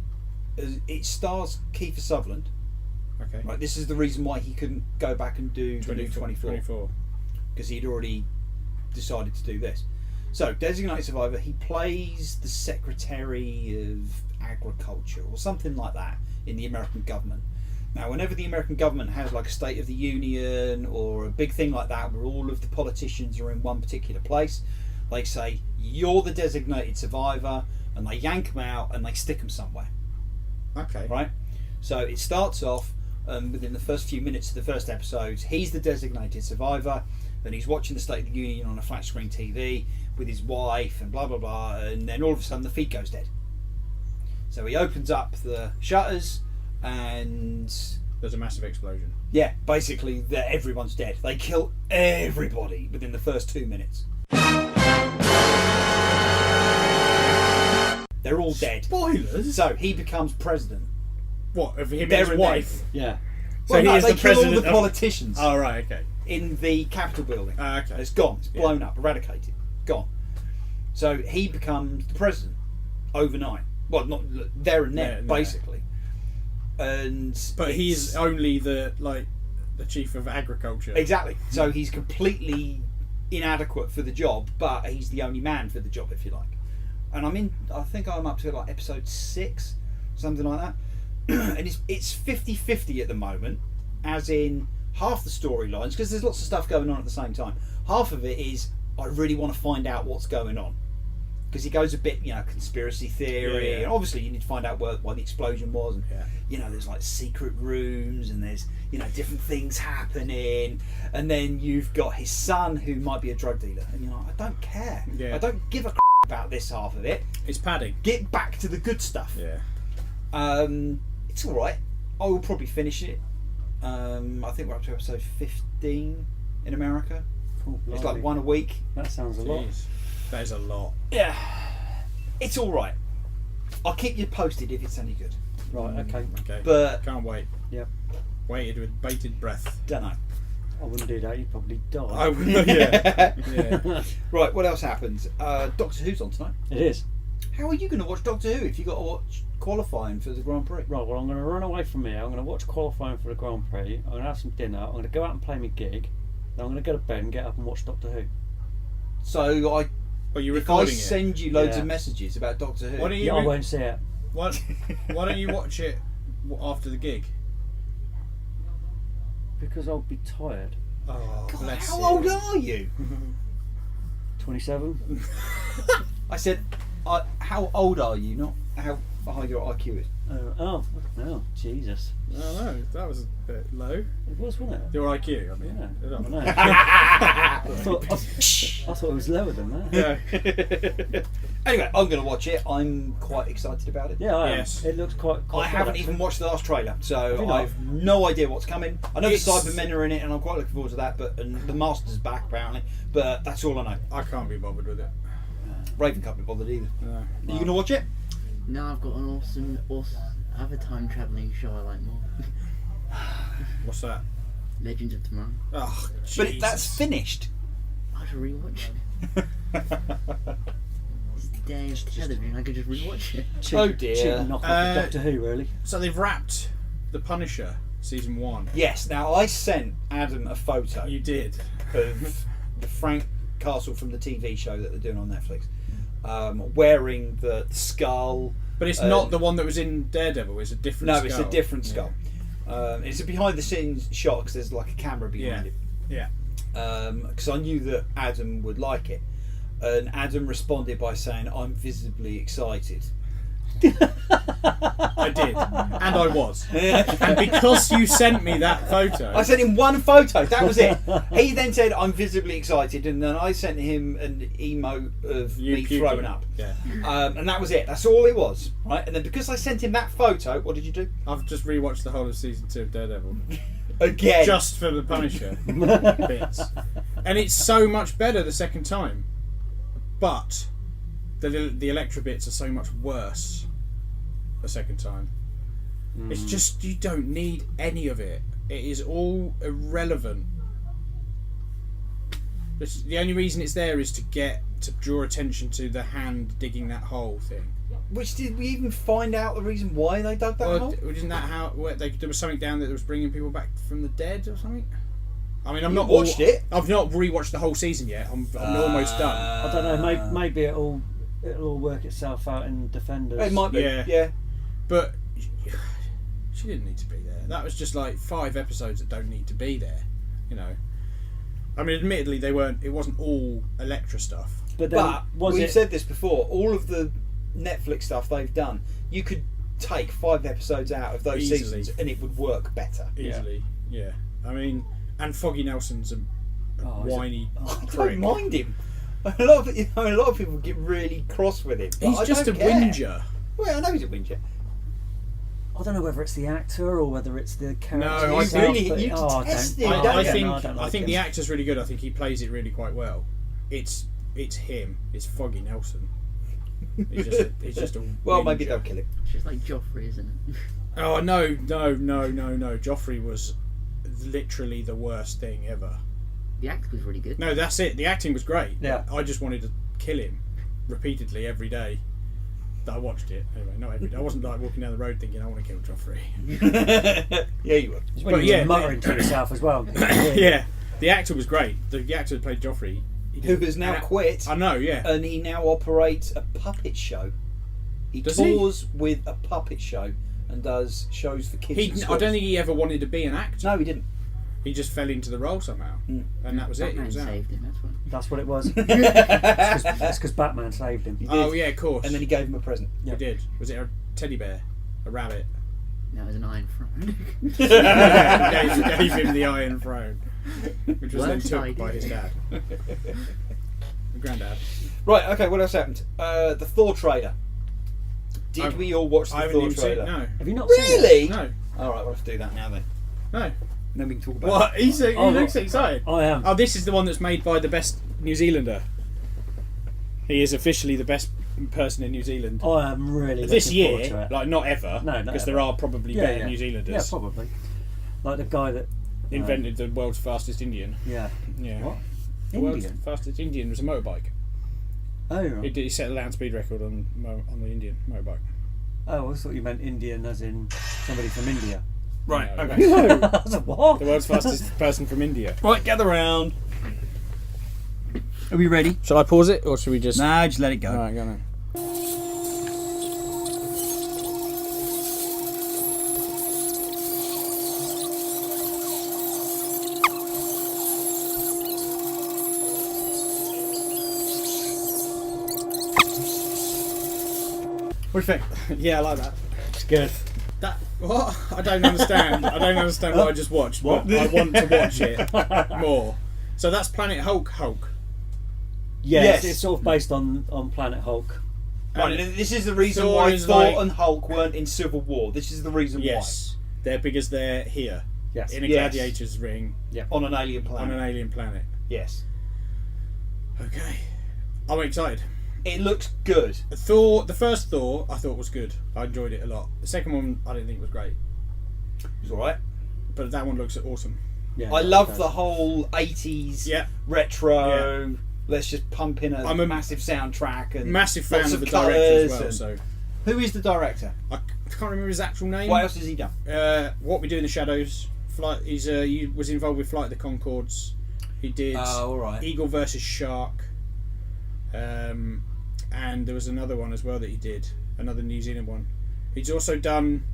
it stars Kiefer Sutherland. Okay. Right, this is the reason why he couldn't go back and do the new 24 because he'd already decided to do this. So, Designated Survivor, he plays the Secretary of Agriculture or something like that in the American government. Now, whenever the American government has like a State of the Union or a big thing like that where all of the politicians are in one particular place, they say, you're the designated survivor, and they yank them out and they stick them somewhere. Okay. Right? So it starts off within the first few minutes of the first episodes, he's the designated survivor, and he's watching the State of the Union on a flat screen TV with his wife and blah blah blah, and then all of a sudden the feed goes dead. So he opens up the shutters and There's a massive explosion. yeah, basically everyone's dead. They kill everybody within the first 2 minutes. They're all dead. Spoilers. So he becomes president. What of him and There his and wife? Yeah. So Well, he no, is they the kill all president the of- politicians Oh right, okay. in the Capitol building. Okay. It's gone. It's blown up, eradicated, gone. So he becomes the president overnight. Well, not there and There then, and there. basically. And But he's it's- only the chief of agriculture. exactly. So he's completely inadequate for the job, but he's the only man for the job, if you like. And I think I'm up to like episode 6, something like that. And it's 50-50 at the moment, as in half the storylines, because there's lots of stuff going on at the same time. Half of it is I really want to find out what's going on, because he goes a bit, conspiracy theory, Yeah, yeah. and obviously you need to find out why the explosion was, and Yeah. there's like secret rooms, and there's different things happening, and then you've got his son who might be a drug dealer, and you're like, I don't care, Yeah. I don't give a about this half of it. It's padding. Get back to the good stuff. Yeah. It's all right. I will probably finish it. I think we're up to episode 15 in America. Oh, It's blimey. like one a week. That sounds a lot. Jeez. That is a lot. Yeah, it's all right. I'll keep you posted if it's any good. Right, okay. Okay. But Can't wait. Yep. Waited with bated breath. don't know. I wouldn't do that, you'd probably die. I will. Yeah. Yeah. Right, what else happens? Doctor Who's on tonight. It is. How are you going to watch Doctor Who if you got to watch qualifying for the Grand Prix? Right, well, I'm going to run away from here. I'm going to watch qualifying for the Grand Prix. I'm going to have some dinner. I'm going to go out and play my gig. Then I'm going to go to bed and get up and watch Doctor Who. So Well, you're if I recording it. send you loads Yeah. of messages about Doctor Who, Why don't you? Yeah, I won't see it. Why don't you watch it after the gig? Because I'll be tired. Oh, God, bless how you. old are you? 27? I said, how old are you? Not how high your IQ is. Oh, Jesus. Oh no, that was a bit low. It was, wasn't it? Your IQ, I mean. Yeah. I don't I know. know. I thought it was lower than that. Yeah. Anyway, I'm going to watch it. I'm quite excited about it. Yeah, I am. Yes. It looks quite I good, haven't actually. even watched the last trailer, Have so you not? I've no idea what's coming. I know It's- the Cybermen are in it, and I'm quite looking forward to that. And the Master's back apparently, but that's all I know. I can't be bothered with it. Raven can't be bothered either. No. Are you going to watch it? No, I've got an awesome other time travelling show I like more. What's that? Legends of Tomorrow. Oh, But Jesus. that's finished. I should rewatch it. It's the day of television, I could just rewatch it. Oh dear. Cheap knock off of Doctor Who, really. So they've wrapped The Punisher season 1. Yes. Now I sent Adam a photo You did. of the Frank Castle from the TV show that they're doing on Netflix, wearing the skull. But it's not the one that was in Daredevil. It's a different. No, skull. it's a different skull. It's a behind the scenes shot because there's like a camera behind it. Yeah. Because I knew that Adam would like it, and Adam responded by saying, "I'm visibly excited." I did, and I was. And because you sent me that photo, I sent him one photo. That was it. He then said, "I'm visibly excited," and then I sent him an emote of you me puking. throwing up. Yeah. And that was it. That's all it was, right? And then because I sent him that photo, what did you do? I've just rewatched the whole of season 2 of Daredevil Again. just for the Punisher bits, and it's so much better the second time. But the Elektra bits are so much worse the second time. It's just you don't need any of it. It is all irrelevant. The only reason it's there is to draw attention to the hand digging that hole thing. Which did we even find out the reason why they dug that Well, hole? isn't that how there was something down there that was bringing people back from the dead or something? I mean, I've You not watched it? I've not rewatched the whole season yet. I'm almost done. I don't know, maybe it'll all work itself out in Defenders. It might be. Yeah. Yeah. But she didn't need to be there. That was just like 5 episodes that don't need to be there. You know. I mean, admittedly, it wasn't all Elektra stuff. But then, But was we've it... said this before. All of the Netflix stuff they've done, you could take 5 episodes out of those Easily. seasons, and it would work better. Easily. Yeah. I mean, and Foggy Nelson's a Oh, is it- whiny I prick. don't mind him. A lot of people get really cross with him. But He's I just a don't care. whinger. Well, I know he's a whinger. I don't know whether it's the actor or whether it's the character. No, I itself, think- but- you oh, detest don't- him, oh, don't I you? think no, don't I like think him. the actor's really good. I think he plays it really quite well. It's him. It's Foggy Nelson. He's just a. Well, maybe whinger. they'll kill him. It's just like Joffrey, isn't it? Oh no! Joffrey was literally the worst thing ever. The act was really good. No, that's it. The acting was great. Yeah. I just wanted to kill him repeatedly every day that I watched it. Anyway, not every day. I wasn't like walking down the road thinking I want to kill Joffrey. Yeah, you were. It's when But you yeah, were muttering to yourself as well. Yeah, the actor was great. The actor that played Joffrey, Who has now quit, I know. Yeah. and he now operates a puppet show. He Does he? tours with a puppet show and does shows for kids. He, in I schools. don't think he ever wanted to be an actor. No, he didn't. He just fell into the role somehow, and that was it. He Batman was out. saved him, that's why. That's what it was. It's because Batman saved him. He did. Oh yeah, of course. And then he gave him a present. He did. Was it a teddy bear, a rabbit? That was an Iron Throne. Yeah, gave him the Iron Throne, which was then Worst took idea. by his dad, granddad. Right. Okay. What else happened? The Thor trailer. Did we all watch the I haven't Thor even seen. trailer? No, Have you not seen it? Really? no, All right. We'll have to do that now then. no. Then we can talk about What? He looks look, excited. I am. Oh, this is the one that's made by the best New Zealander. He is officially the best person in New Zealand. I am really This looking forward to year, it. like not ever, No, not because ever. there are probably better New Zealanders. Yeah, probably. Like the guy that Invented the world's fastest Indian. Yeah. Yeah. What? The world's Indian? fastest Indian was a motorbike. Oh, right. He set a land speed record on the Indian motorbike. Oh, I thought you meant Indian as in somebody from India. Right. No. Okay. I was like, what? The world's fastest person from India. Right. Gather round. Are we ready? Shall I pause it or should we just? Nah, just let it go. Alright, go now. What do you think? Yeah, I like that. It's good. That what? I don't understand. I don't understand what I just watched, but I want to watch it more. So that's Planet Hulk. Yeah, Yes. it's sort of based on Planet Hulk. Right. And This is the reason Thor why is Thor like- and Hulk weren't in Civil War. This is the reason yes, they're because they're here Yes. in a Yes. gladiators ring why. On an alien on planet. an alien planet. Yes. Okay, I'm excited. It looks good. Thor, the first Thor, I thought was good. I enjoyed it a lot. The second one, I didn't think was great, It's all right. but that one looks awesome. Yeah, I it love does. the whole 80s Yeah. retro. Let's just pump in I'm a massive soundtrack and Massive fan lots of the colours director as well. and- So Who is the director? I can't remember his actual name. What else has he done? What We Do in the Shadows. Flight. He was involved with Flight of the Conchords. He did all right. Eagle versus Shark. And there was another one as well that he did. Another New Zealand one. He's also done.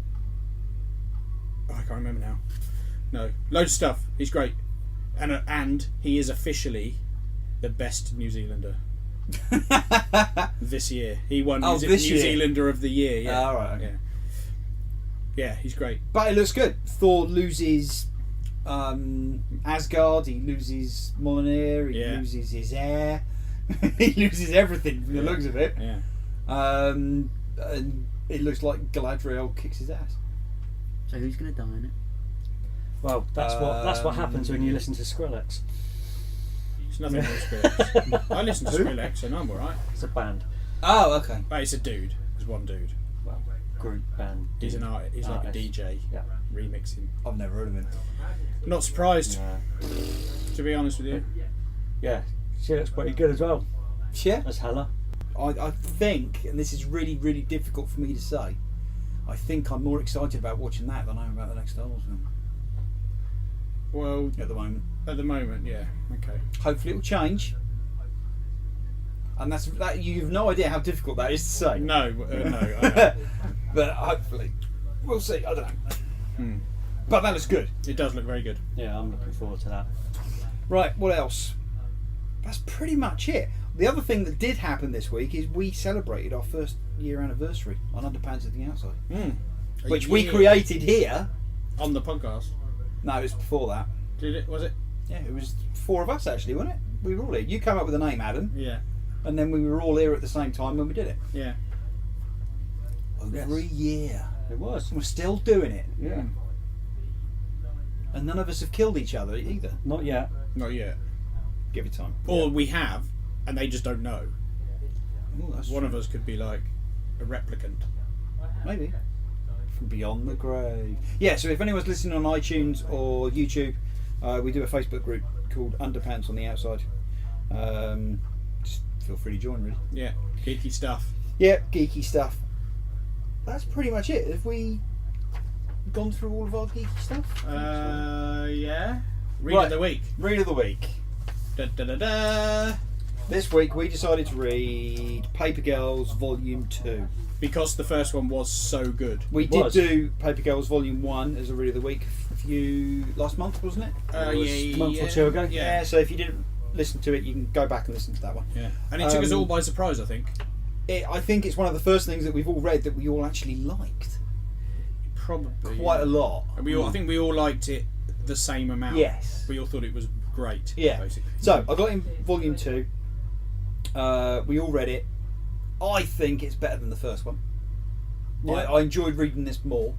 Oh, I can't remember now. No, loads of stuff. He's great, and he is officially the best New Zealander this year. He won Oh, New this year? Zealander of the Year. Yeah, all right. Okay. yeah, he's great. But it looks good. Thor loses Asgard. He loses Mjolnir. He Yeah. loses his hair. He loses everything from the looks of it. Yeah. And it looks like Galadriel kicks his ass. So who's going to die in it? Well, that's what happens when you listen to Skrillex. It's nothing more Skrillex. I listen to Who? Skrillex and I'm alright. It's a band. Oh, okay. But it's a dude. It's one dude. Well, group band. He's an artist. He's like a Artist. DJ Yeah. remixing. I've never heard of him. Not surprised, Yeah. to be honest with you. Yeah. She looks pretty good as well Yeah. as Hela. I think, and this is really, really difficult for me to say, I think I'm more excited about watching that than I am about the next Star Wars film Well, at the moment. at the moment, yeah. Okay. Hopefully it will change. And that you've no idea how difficult that is to say. No, no. I know. But hopefully. We'll see. I don't know. Hmm. But that looks good. It does look very good. Yeah, I'm looking forward to that. Right, what else? That's pretty much it. The other thing that did happen this week is we celebrated our first year anniversary on Underpants at the Outside. Which we created here. on the podcast. No, it was before that. Did it? Was it? Yeah, it was 4 of us actually, wasn't it? We were all here. You came up with the name, Adam, Yeah. and then we were all here at the same time when we did it. Yeah. Over a year. It was. We're still doing it. Yeah. And none of us have killed each other either. Not yet. Not yet. Give it time. Or we have, and they just don't know. Ooh, that's One true. of us could be like a replicant. Maybe. From beyond the grave. Yeah, so if anyone's listening on iTunes or YouTube, we do a Facebook group called Underpants on the Outside. Just feel free to join, really. Yeah, geeky stuff. Yeah, geeky stuff. That's pretty much it. Have we gone through all of our geeky stuff? Yeah. Read Right. of the week. Read of the week. Da, da, da, da. This week we decided to read Paper Girls Volume 2. Because the first one was so good. We It did was. do Paper Girls Volume 1 as a read of the week a few last month, wasn't it? It was a month or two ago. Yeah, so if you didn't listen to it, you can go back and listen to that one. Yeah. And it took us Um, all by surprise, I think. I think it's one of the first things that we've all read that we all actually liked. Probably. Quite a lot. And I think we all liked it the same amount. Yes. We all thought it was great. Yeah. Basically. So, I got in Volume 2. We all read it. I think it's better than the first one. Yeah. I enjoyed reading this more.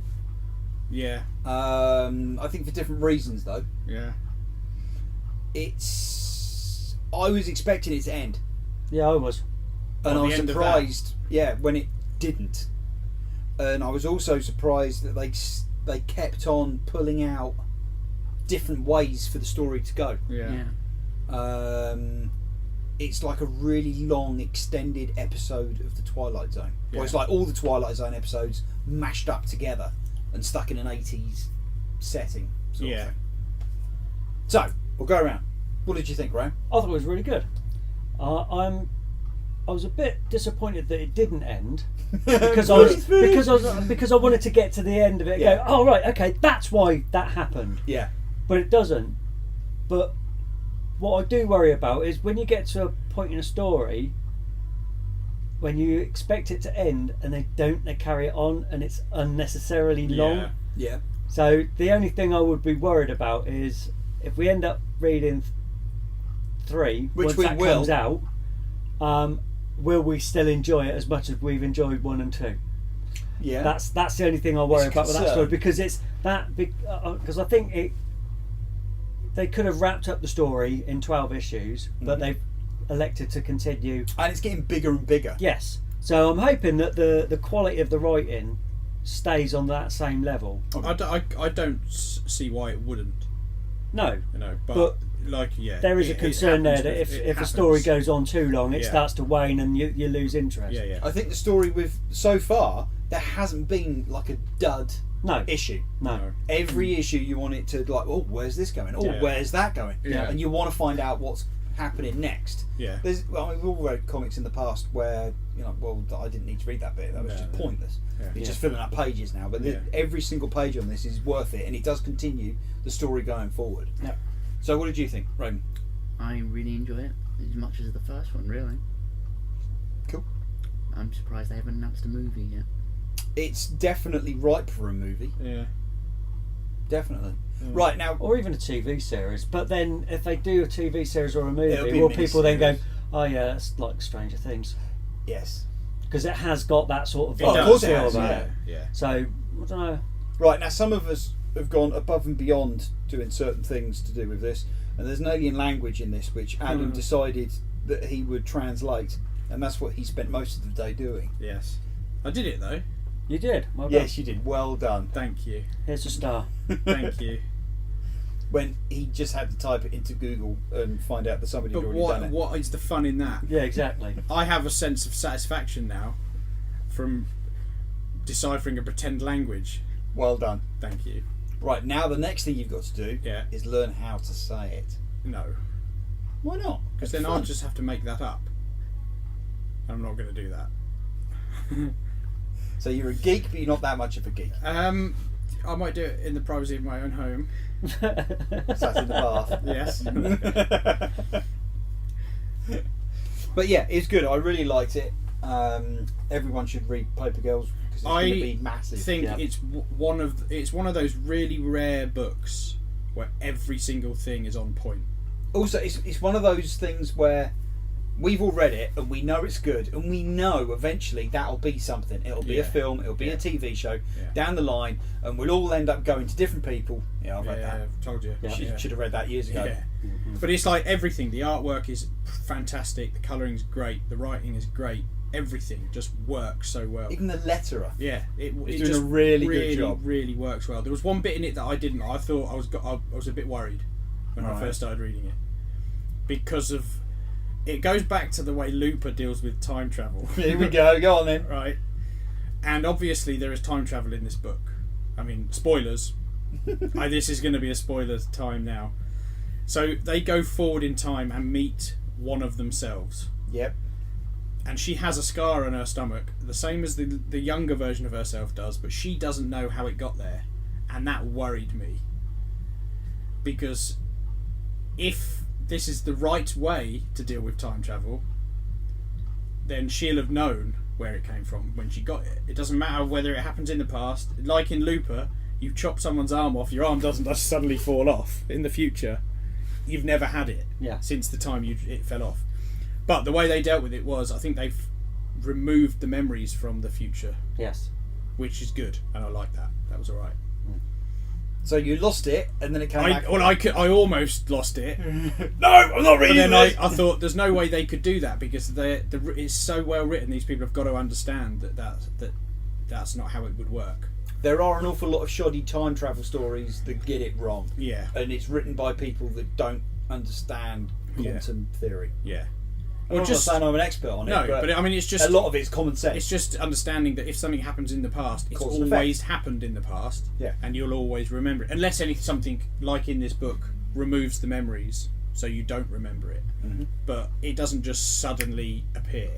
Yeah. I think for different reasons, though. Yeah. I was expecting it to end. Yeah, I was. And What, I the was end of surprised, when it didn't. And I was also surprised that they kept on pulling out different ways for the story to go. Yeah. It's like a really long, extended episode of the Twilight Zone. Or it's Yeah. like all the Twilight Zone episodes mashed up together and stuck in an 80s setting. Sort of Yeah. thing. So, we'll go around. What did you think, Graham? I thought it was really good. I was a bit disappointed that it didn't end because I wanted to get to the end of it and Yeah. go, oh right, okay, that's why that happened. Yeah. But it doesn't. But what I do worry about is when you get to a point in a story when you expect it to end and they don't, they carry it on and it's unnecessarily long. Yeah. Yeah. So the only thing I would be worried about is if we end up reading 3 Which once we that will. comes out, will we still enjoy it as much as we've enjoyed 1 and 2? Yeah. That's the only thing I worry It's a about with that concern. story because it's that big. Because I think they could have wrapped up the story in 12 issues, but Mhm. they've elected to continue. And it's getting bigger and bigger. Yes, so I'm hoping that the quality of the writing stays on that same level. I don't see why it wouldn't. No, You know, But like yeah, there is a it concern there happens that with- if it a happens. story goes on too long, it Yeah. starts to wane and you lose interest. Yeah. I think the story with so far there hasn't been like a dud No, issue. no. Every issue you want it to like, oh, where's this going? Oh, Yeah. where's that going? Yeah. And you want to find out what's happening next. Yeah. We've all read comics in the past where I didn't need to read that bit. That was No, just no. pointless. Yeah. It's Yeah. just filling up pages now. But Yeah. every single page on this is worth it, and it does continue the story going forward. Yeah. So, what did you think, Roman? I really enjoy it as much as the first one, really. Cool. I'm surprised they haven't announced a movie yet. It's definitely ripe for a movie. Yeah. Definitely. Mm. Right now, Or even a TV series. But then if they do a TV series or a It'll movie, be a will people then go, miniseries. oh yeah, that's like Stranger Things? yes. Because it has got that sort of It Oh, of vibe course it feel has, about yeah. it. Yeah. So I don't know. Right, now some of us have gone above and beyond doing certain things to do with this, and there's an alien language in this which Adam decided that he would translate, and that's what he spent most of the day doing. Yes. I did it though. You did. Well done. Yes, you did. Well done. Thank you. Here's a star. Thank you. When he just had to type it into Google and find out that somebody had But already done it. what is the fun in that? Yeah, exactly. I have a sense of satisfaction now from deciphering a pretend language. Well done. Thank you. Right, now the next thing you've got to do Yeah. is learn how to say it. No. Why not? Because It's then I'll fun. just have to make that up. I'm not going to do that. So you're a geek, but you're not that much of a geek. I might do it in the privacy of my own home. Sat in the bath. Yes. But yeah, it's good. I really liked it. Everyone should read Paper Girls because it's going to I be massive. think Yeah. it's one of those really rare books where every single thing is on point. Also, it's one of those things where we've all read it and we know it's good, and we know eventually that'll be something. It'll be a Yeah. film, it'll be Yeah. a TV show Yeah. down the line, and we'll all end up going to different people. Yeah, I've read that. I've told you. Yeah. Should have read that years ago. Yeah. But it's like everything. The artwork is fantastic. The colouring's great. The writing is great. everything just works so well. Even the letterer. Yeah, it doing just a really good job. Really works well. There was one bit in it that I didn't. I thought I was a bit worried when I Right. first started reading it because of it goes back to the way Looper deals with time travel. Here we go. Go on then. Right, and obviously there is time travel in this book. I mean, spoilers. This is going to be a spoiler time now. So they go forward in time and meet one of themselves. Yep. And she has a scar on her stomach, the same as the younger version of herself does, but she doesn't know how it got there. And that worried me. Because if this is the right way to deal with time travel, then she'll have known where it came from when she got it. It doesn't matter whether it happens in the past. Like in Looper, you chop someone's arm off, your arm doesn't just suddenly fall off. In the future, you've never had it since the time it fell off. But the way they dealt with it was, I think they've removed the memories from the future. Yes. Which is good, and I like that. That was all right. So you lost it, and then it came back. Well, I almost lost it. No, I'm not But reading then this. I thought there's no way they could do that because it's so well written. These people have got to understand that's not how it would work. There are an awful lot of shoddy time travel stories that get it wrong. Yeah. And it's written by people that don't understand quantum theory. Yeah. I'm not saying I'm an expert on it. No, but I mean, it's just a lot of it's common sense. It's just understanding that if something happens in the past, it's Cause and always happened in the past, Yeah. and you'll always remember it. Unless something like in this book removes the memories, so you don't remember it. Mm-hmm. But it doesn't just suddenly appear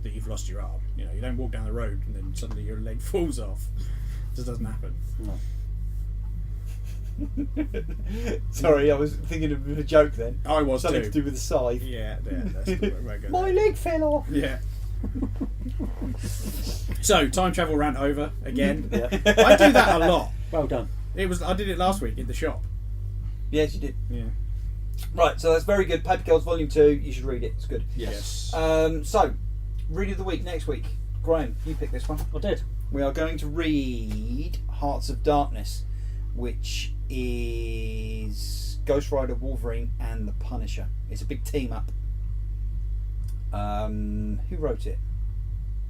that you've lost your arm. You know, you don't walk down the road and then suddenly your leg falls off. It just doesn't happen. No. Sorry, I was thinking of a joke then. I was Something too. to do with the scythe. Yeah, that's the My leg fell off. Yeah. So time travel rant over again. Yeah. I do that a lot. Well done. I did it last week in the shop. Yes, you did. Yeah. Right, so that's very good. Paper Girls Volume 2, you should read it. It's good. Yes. So, read of the week next week. Graham, you pick this one. I did. We are going to read Hearts of Darkness, which is Ghost Rider, Wolverine, and the Punisher. It's a big team up. Who wrote it?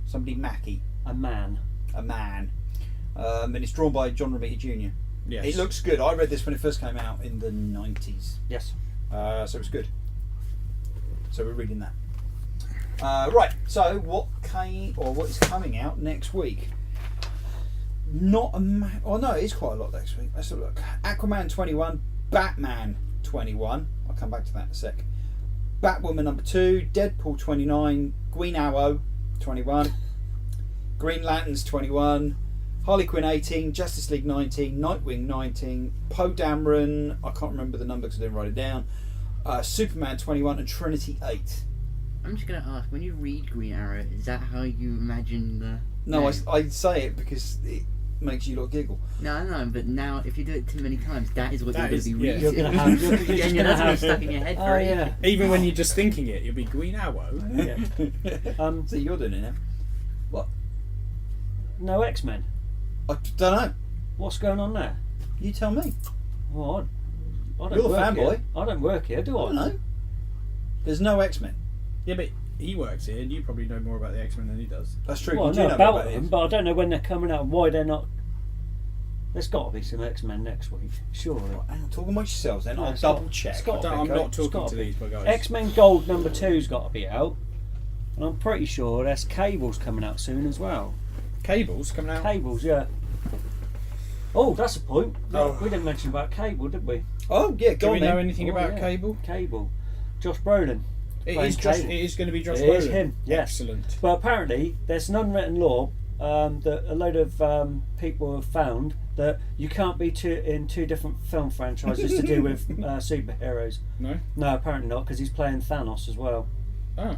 Somebody Mackey. A man. And it's drawn by John Romita Jr. Yes. It looks good. I read this when it first came out in the 90s. Yes. So it's good. So we're reading that. Right. So what is coming out next week? Not a oh no, it is quite a lot next week. Let's have a look. Aquaman 21, Batman 21. I'll come back to that in a sec. Batwoman number 2, Deadpool 29, Green Arrow 21, Green Lanterns 21, Harley Quinn 18, Justice League 19, Nightwing 19, Poe Dameron, I can't remember the number because I didn't write it down, Superman 21 and Trinity 8. I'm just going to ask, when you read Green Arrow, is that how you imagine the... No, name? I say it because it makes you lot giggle. No, but now if you do it too many times, that is what That you're is- going to be yeah. reading. You're gonna have- you're just Yeah, gonna that's have- stuck in your head Oh for yeah. Even when you're just thinking it, you'll be Green Arrow. Yeah. So you're doing it now. What? No X-Men. I don't know. What's going on there? You tell me. Well, I don't You're the work fanboy. here. I don't work here, do I I? don't know. There's no X-Men. Yeah, but he works here, and you probably know more about the X-Men than he does. That's true. Well, I you do know know about it. them, but I don't know when they're coming out and why they're not. There's got to be some X-Men next week, surely. Hang on, talk amongst yourselves then. No, I'll it's double got- check. it's got- I'm Okay, not it's talking gotta to be. these guys. X-Men Gold number 2's got to be out, and I'm pretty sure there's Cables coming out soon as well. Cables coming out. Cables, yeah. Oh, that's a point. Oh. We didn't mention about Cable, did we? Oh yeah, Do go we on know then. anything Oh, about yeah. Cable? Cable. Josh Brolin. It Playing is Cable. It is going to be Josh It is Brolin. him, yes. Excellent. But apparently, there's an unwritten law that a load of people have found that you can't be in two different film franchises to do with superheroes. No. No, apparently not, because he's playing Thanos as well. Oh.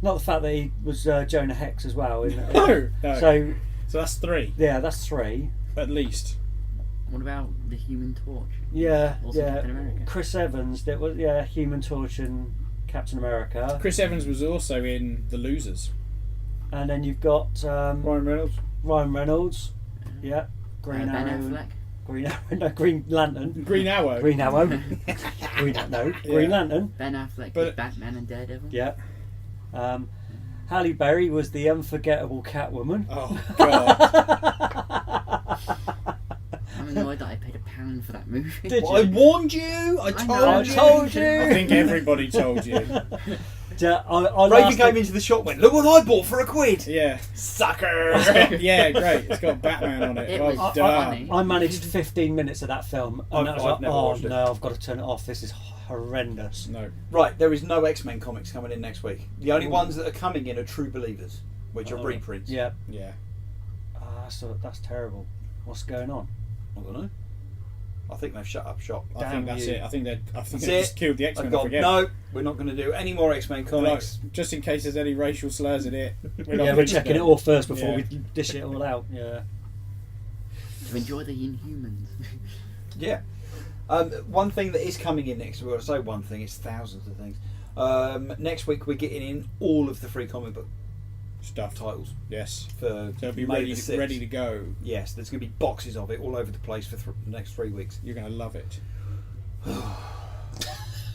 Not the fact that he was Jonah Hex as well. No. So So that's 3 yeah, that's 3. at least. What about the Human Torch? Yeah, Also yeah. Captain America. Chris Evans, that was Human Torch and Captain America. Chris Evans was also in The Losers. And then you've got Ryan Reynolds. Ryan Reynolds. Yeah, Green Ben Arrow. Affleck. Green Arrow. No, Green Lantern. Green Arrow. Green Arrow. Green Yeah. Lantern. Ben Affleck But- with Batman and Daredevil. Yeah. Halle Berry was the unforgettable Catwoman. Oh God! I'm annoyed that I paid £1 for that movie. Did Well, I you? warned you. I told know. you. I told I you. think everybody told you. I Raven lasted- came into the shop. Went, look what I bought for £1. Yeah. Sucker. Yeah, great. It's got Batman on it. It Well was done. funny. I managed 15 minutes of that film, and I was I've like, never oh watched it. no, I've got to turn it off. This is horrendous. No. Right, there is no X-Men comics coming in next week. The only ones that are coming in are True Believers, which are Oh. reprints. Yeah, Yeah. that's terrible. What's going on? I don't know. I think they've shut up shop. I Damn think that's you. it. I think That's they it. just killed the I've X-Men off gone, again. no, we're not going to do any more X-Men comics. Like, just in case there's any racial slurs in it. We're Yeah, we're printing checking it them. all first before Yeah. we dish it all out. Yeah. To enjoy the Inhumans. Yeah. One thing that is coming in next week, well, I say one thing, it's thousands of things. Next week we're getting in all of the free comic book Stuff. titles Yes. for So it'll be May ready the to, 6th. ready to go. Yes, there's going to be boxes of it all over the place for the next 3 weeks. You're going to love it.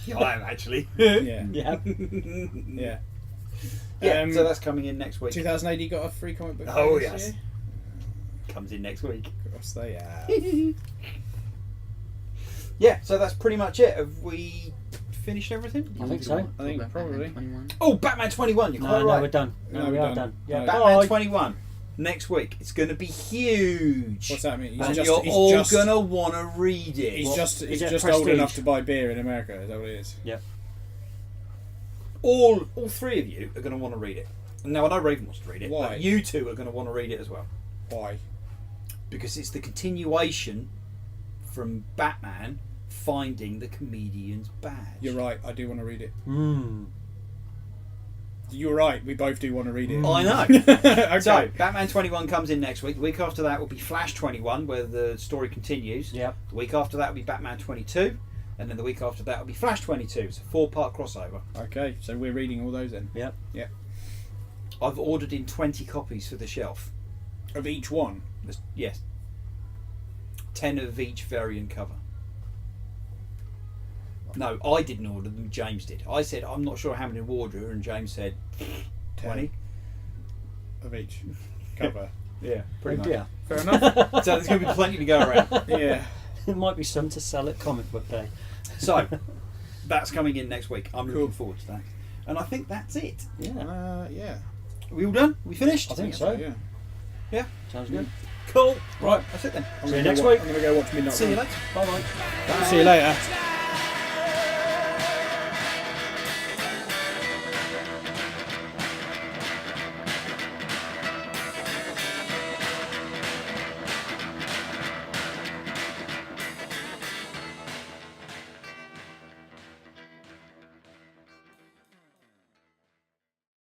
Yeah, I am actually. Yeah. Yeah. Yeah. Yeah, so that's coming in next week. 2080 got a free comic book. Oh, this yes. year? Comes in next week. Of course they have. Yeah, so that's pretty much it. Have we finished everything? I think so. I think probably. 21. Oh, Batman 21, you're No, quite no, right. we're done. No, No, we're we are done. done. Yeah. No. Batman Bye. 21 next week. It's going to be huge. What's that mean? And you're all just, going to want to read it. He's just is it old prestige? enough to buy beer in America. Is that what it is? Yeah. All three of you are going to want to read it. Now, I know Raven wants to read it, Why? but you two are going to want to read it as well. Why? Because it's the continuation from Batman finding the comedian's badge. You're right. I do want to read it. Mm. You're right. We both do want to read it. I know. Okay. So, Batman 21 comes in next week. The week after that will be Flash 21, where the story continues. Yep. The week after that will be Batman 22. And then the week after that will be Flash 22. It's a 4-part crossover. Okay. So we're reading all those then. Yep. Yeah. I've ordered in 20 copies for the shelf. Of each one. Yes. 10 of each variant cover. No, I didn't order them, James did. I said, I'm not sure how many to order, and James said, 20. Of each cover. Yeah, pretty much. Yeah. Fair enough. So there's going to be plenty to go around. Yeah. There might be some to sell at Comic Book Day. So, that's coming in next week. I'm Cool. looking forward to that. And I think that's it. Yeah. Yeah. Are we all done? We finished? I think so. Yeah. Yeah. Sounds good. Cool. Right, that's it then. I'm See you gonna next go week. I'm going to go watch Midnight See you Run. later. Bye bye. See you later.